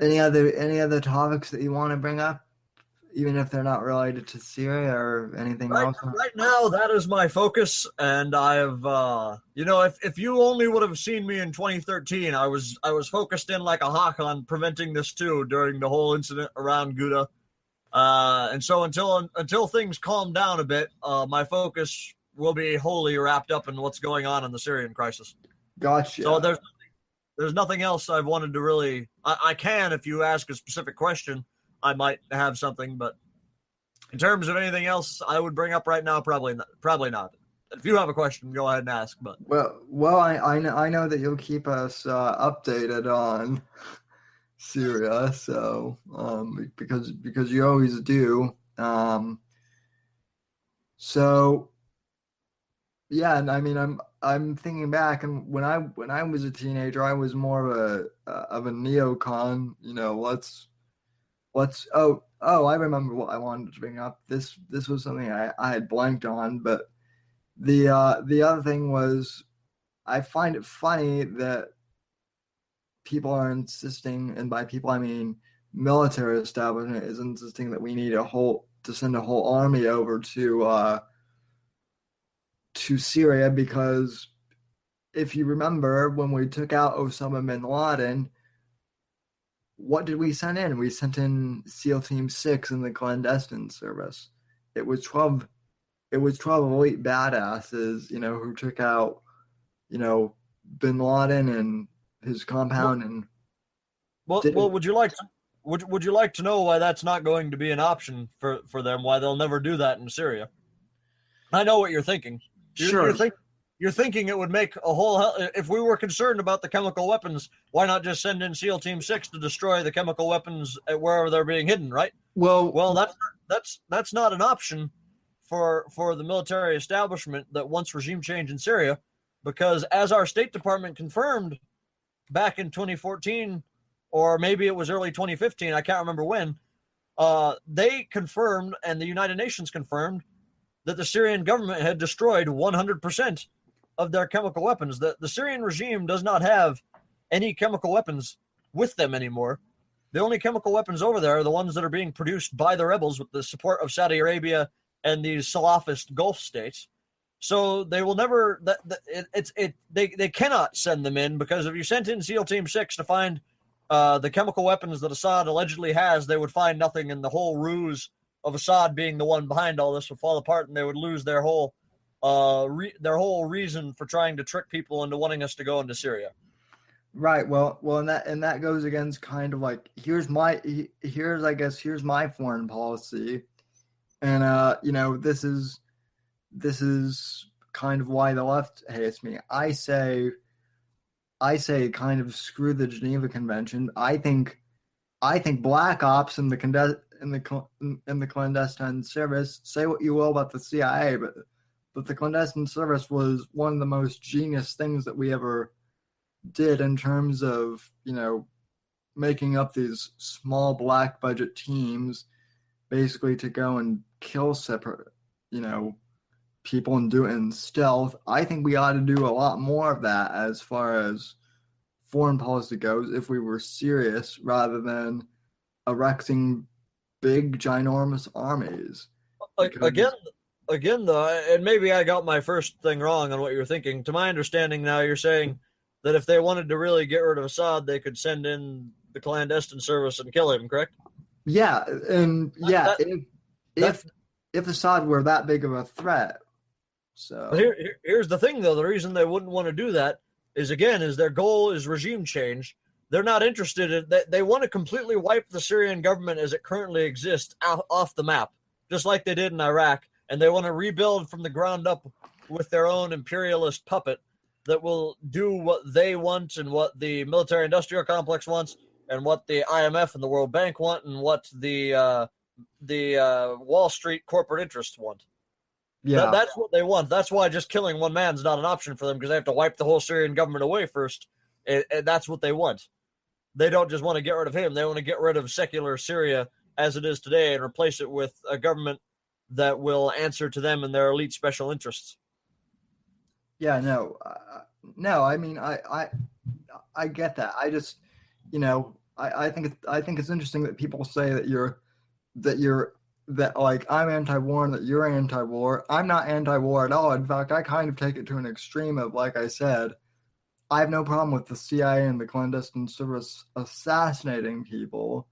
Speaker 1: any other topics that you want to bring up, even if they're not related to Syria or anything else?
Speaker 2: Right now, that is my focus, and I have, you know, if you only would have seen me in 2013, I was focused in like a hawk on preventing this too during the whole incident around Ghouta, and so until things calm down a bit, my focus will be wholly wrapped up in what's going on in the Syrian crisis. So
Speaker 1: Gotcha.
Speaker 2: there's nothing else I've wanted to really. I can, if you ask a specific question, I might have something, but in terms of anything else I would bring up right now, probably not. Probably not. If you have a question, go ahead and ask. But
Speaker 1: I know that you'll keep us updated on Syria, so because you always do. So yeah, and I mean I'm thinking back, and when I was a teenager, I was more of a neocon. Let's I remember what I wanted to bring up. This was something I had blanked on, but the other thing was I find it funny that people are insisting, and by people I mean military establishment is insisting that we need to send a whole army over to Syria, because if you remember when we took out Osama bin Laden, what did we send in? We sent in SEAL Team 6 in the clandestine service. It was 12 elite badasses, who took out, bin Laden and his compound and
Speaker 2: would you like to know why that's not going to be an option for them? Why they'll never do that in Syria? I know what you're thinking.
Speaker 1: Sure.
Speaker 2: You're thinking it would make a whole. If we were concerned about the chemical weapons, why not just send in SEAL Team 6 to destroy the chemical weapons at wherever they're being hidden, right? Well, that's not an option for the military establishment that wants regime change in Syria, because as our State Department confirmed back in 2014, or maybe it was early 2015, I can't remember when, they confirmed, and the United Nations confirmed, that the Syrian government had destroyed 100% of their chemical weapons. The Syrian regime does not have any chemical weapons with them anymore. The only chemical weapons over there are the ones that are being produced by the rebels with the support of Saudi Arabia and these Salafist Gulf states. So they will never. They cannot send them in, because if you sent in SEAL Team 6 to find the chemical weapons that Assad allegedly has, they would find nothing, and the whole ruse of Assad being the one behind all this would fall apart, and they would lose their whole reason for trying to trick people into wanting us to go into Syria.
Speaker 1: Right. Well, and that goes against kind of like here's my foreign policy, and this is kind of why the left hates me. I say kind of screw the Geneva Convention. I think black ops in the clandestine service. Say what you will about the CIA, but the clandestine service was one of the most genius things that we ever did in terms of making up these small black budget teams, basically to go and kill separate people and do it in stealth. I think we ought to do a lot more of that as far as foreign policy goes, if we were serious, rather than erecting big ginormous armies.
Speaker 2: Again though, and maybe I got my first thing wrong on what you're thinking. To my understanding now, you're saying that if they wanted to really get rid of Assad, they could send in the clandestine service and kill him, correct?
Speaker 1: Yeah, and if Assad were that big of a threat. So
Speaker 2: here's the thing, though. The reason they wouldn't want to do that is their goal is regime change. They're not interested in that. They want to completely wipe the Syrian government as it currently exists off the map, just like they did in Iraq. And they want to rebuild from the ground up with their own imperialist puppet that will do what they want and what the military-industrial complex wants and what the IMF and the World Bank want and what the Wall Street corporate interests want.
Speaker 1: Yeah,
Speaker 2: that's what they want. That's why just killing one man is not an option for them, because they have to wipe the whole Syrian government away first. And that's what they want. They don't just want to get rid of him. They want to get rid of secular Syria as it is today and replace it with a government that will answer to them and their elite special interests.
Speaker 1: Yeah, no. I mean, I get that. I just, I think it's interesting that people say that like I'm anti-war and that you're anti-war. I'm not anti-war at all. In fact, I kind of take it to an extreme of, like I said, I have no problem with the CIA and the clandestine service assassinating people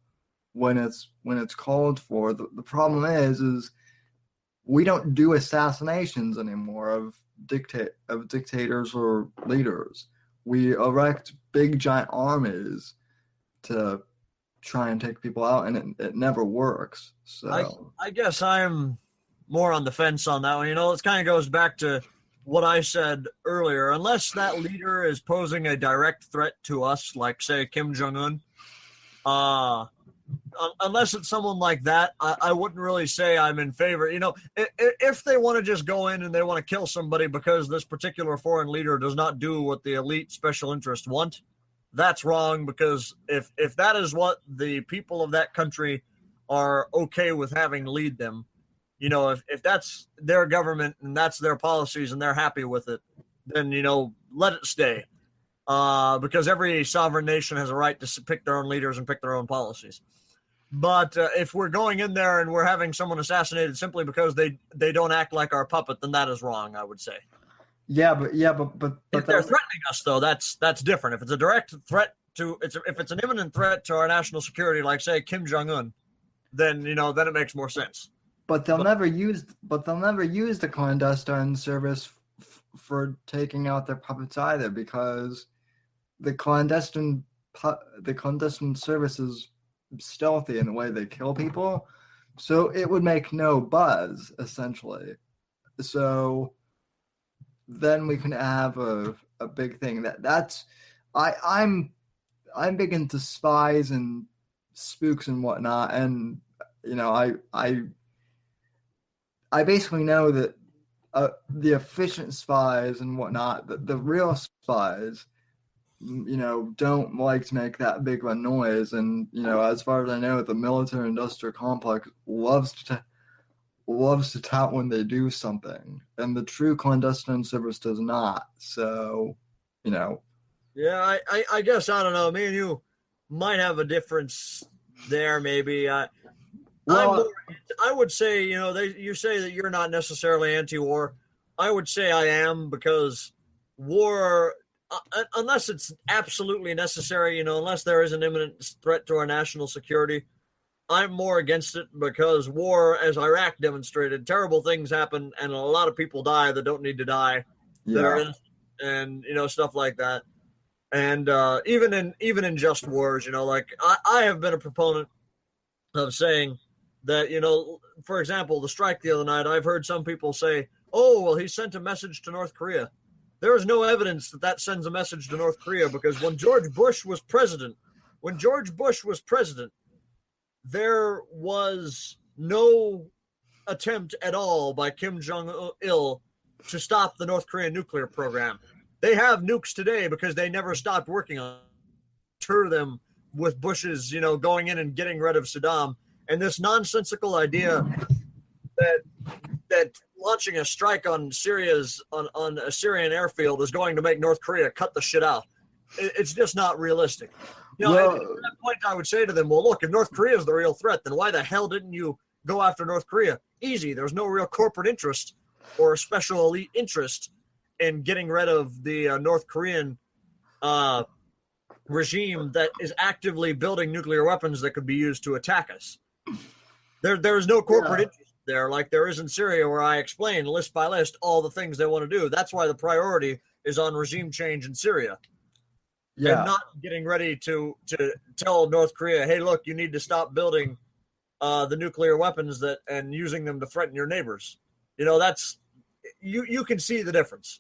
Speaker 1: when it's called for. The problem is we don't do assassinations anymore of dictators or leaders. We erect big giant armies to try and take people out, and it never works. So
Speaker 2: I guess I'm more on the fence on that one. It kind of goes back to what I said earlier. Unless that leader is posing a direct threat to us, like say Kim Jong Un, unless it's someone like that, I wouldn't really say I'm in favor. If they want to just go in and they want to kill somebody because this particular foreign leader does not do what the elite special interest want, that's wrong, because if that is what the people of that country are okay with having lead them, if that's their government and that's their policies and they're happy with it, then, let it stay. Because every sovereign nation has a right to pick their own leaders and pick their own policies. But if we're going in there and we're having someone assassinated simply because they don't act like our puppet, then that is wrong, I would say.
Speaker 1: But
Speaker 2: if they're threatening us, though, that's different. If it's a direct threat if it's an imminent threat to our national security, like say Kim Jong Un, then then it makes more sense.
Speaker 1: But they'll never use the clandestine service for taking out their puppets either, because the clandestine service is stealthy in the way they kill people, so it would make no buzz essentially. So then we can have a big thing. I'm big into spies and spooks and whatnot, and I basically know that the efficient spies and whatnot, the real spies, don't like to make that big of a noise. And, as far as I know, the military industrial complex loves to tout when they do something. And the true clandestine service does not. So,
Speaker 2: Yeah, I guess, I don't know. Me and you might have a difference there, maybe. I would say, you say that you're not necessarily anti-war. I would say I am, because war, unless it's absolutely necessary, unless there is an imminent threat to our national security, I'm more against it, because war, as Iraq demonstrated, terrible things happen and a lot of people die that don't need to die.
Speaker 1: yeah.
Speaker 2: And stuff like that. And even in just wars, like I have been a proponent of saying that, for example, the strike the other night, I've heard some people say, oh, well, he sent a message to North Korea. There is no evidence that sends a message to North Korea, because when George Bush was president, there was no attempt at all by Kim Jong-il to stop the North Korean nuclear program. They have nukes today because they never stopped working on them with Bush's, going in and getting rid of Saddam. And this nonsensical idea that launching a strike on on a Syrian airfield is going to make North Korea cut the shit out. It's just not realistic. At that point, I would say to them, well, look, if North Korea is the real threat, then why the hell didn't you go after North Korea? Easy. There's no real corporate interest or a special elite interest in getting rid of the North Korean regime that is actively building nuclear weapons that could be used to attack us. There is no corporate interest there, like there is in Syria, where I explain list by list all the things they want to do. That's why the priority is on regime change in Syria. Yeah. And not getting ready to tell North Korea, hey, look, you need to stop building the nuclear weapons and using them to threaten your neighbors. That's you can see the difference,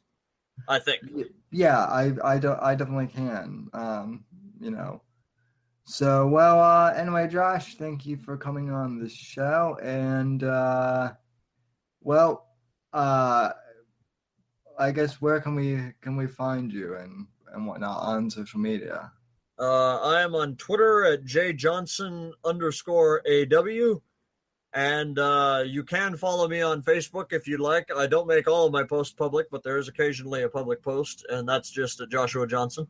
Speaker 2: I think.
Speaker 1: Yeah, I definitely can. So, well, anyway, Josh, thank you for coming on the show. And, I guess where can we find you and whatnot on social media?
Speaker 2: I am on Twitter at jjohnson_AW. And you can follow me on Facebook if you'd like. I don't make all of my posts public, but there is occasionally a public post, and that's just at Joshua Johnson.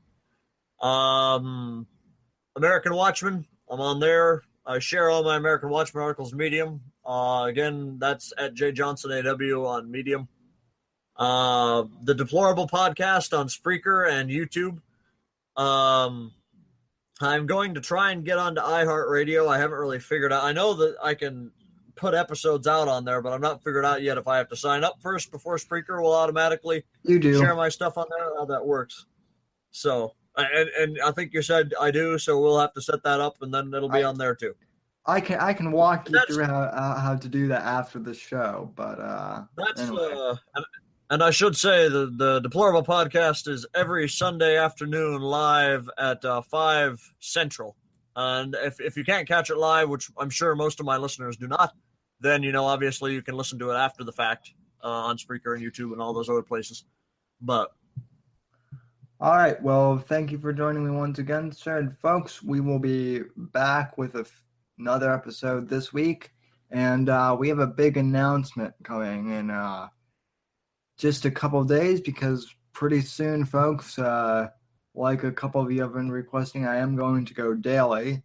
Speaker 2: American Watchmen, I'm on there. I share all my American Watchmen articles Medium. Again, that's at jjohnsonaw on Medium. The Deplorable Podcast on Spreaker and YouTube. I'm going to try and get onto iHeartRadio. I haven't really figured out. I know that I can put episodes out on there, but I'm not figured out yet if I have to sign up first before Spreaker will automatically
Speaker 1: You do.
Speaker 2: share my stuff on there, how that works. So, and I think you said I do, so we'll have to set that up, and then it'll be on there too.
Speaker 1: I can walk you
Speaker 2: That's
Speaker 1: through how to do that after the show, but
Speaker 2: that's
Speaker 1: anyway.
Speaker 2: and I should say the Deplorable Podcast is every Sunday afternoon live at 5 Central. And if you can't catch it live, which I'm sure most of my listeners do not, then, obviously you can listen to it after the fact on Spreaker and YouTube and all those other places. But
Speaker 1: All right, well, thank you for joining me once again, sir. And folks, we will be back with another episode this week, and we have a big announcement coming in just a couple of days, because pretty soon, folks, like a couple of you have been requesting, I am going to go daily,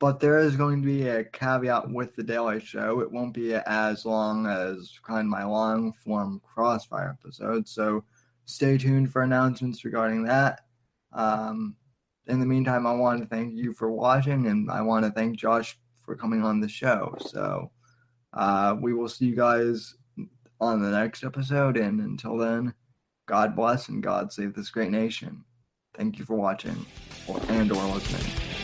Speaker 1: but there is going to be a caveat with the daily show. It won't be as long as kind of my long-form Crossfire episode, so stay tuned for announcements regarding that. In the meantime, I want to thank you for watching, and I want to thank Josh for coming on the show. So we will see you guys on the next episode, and until then, God bless and God save this great nation. Thank you for watching and or listening.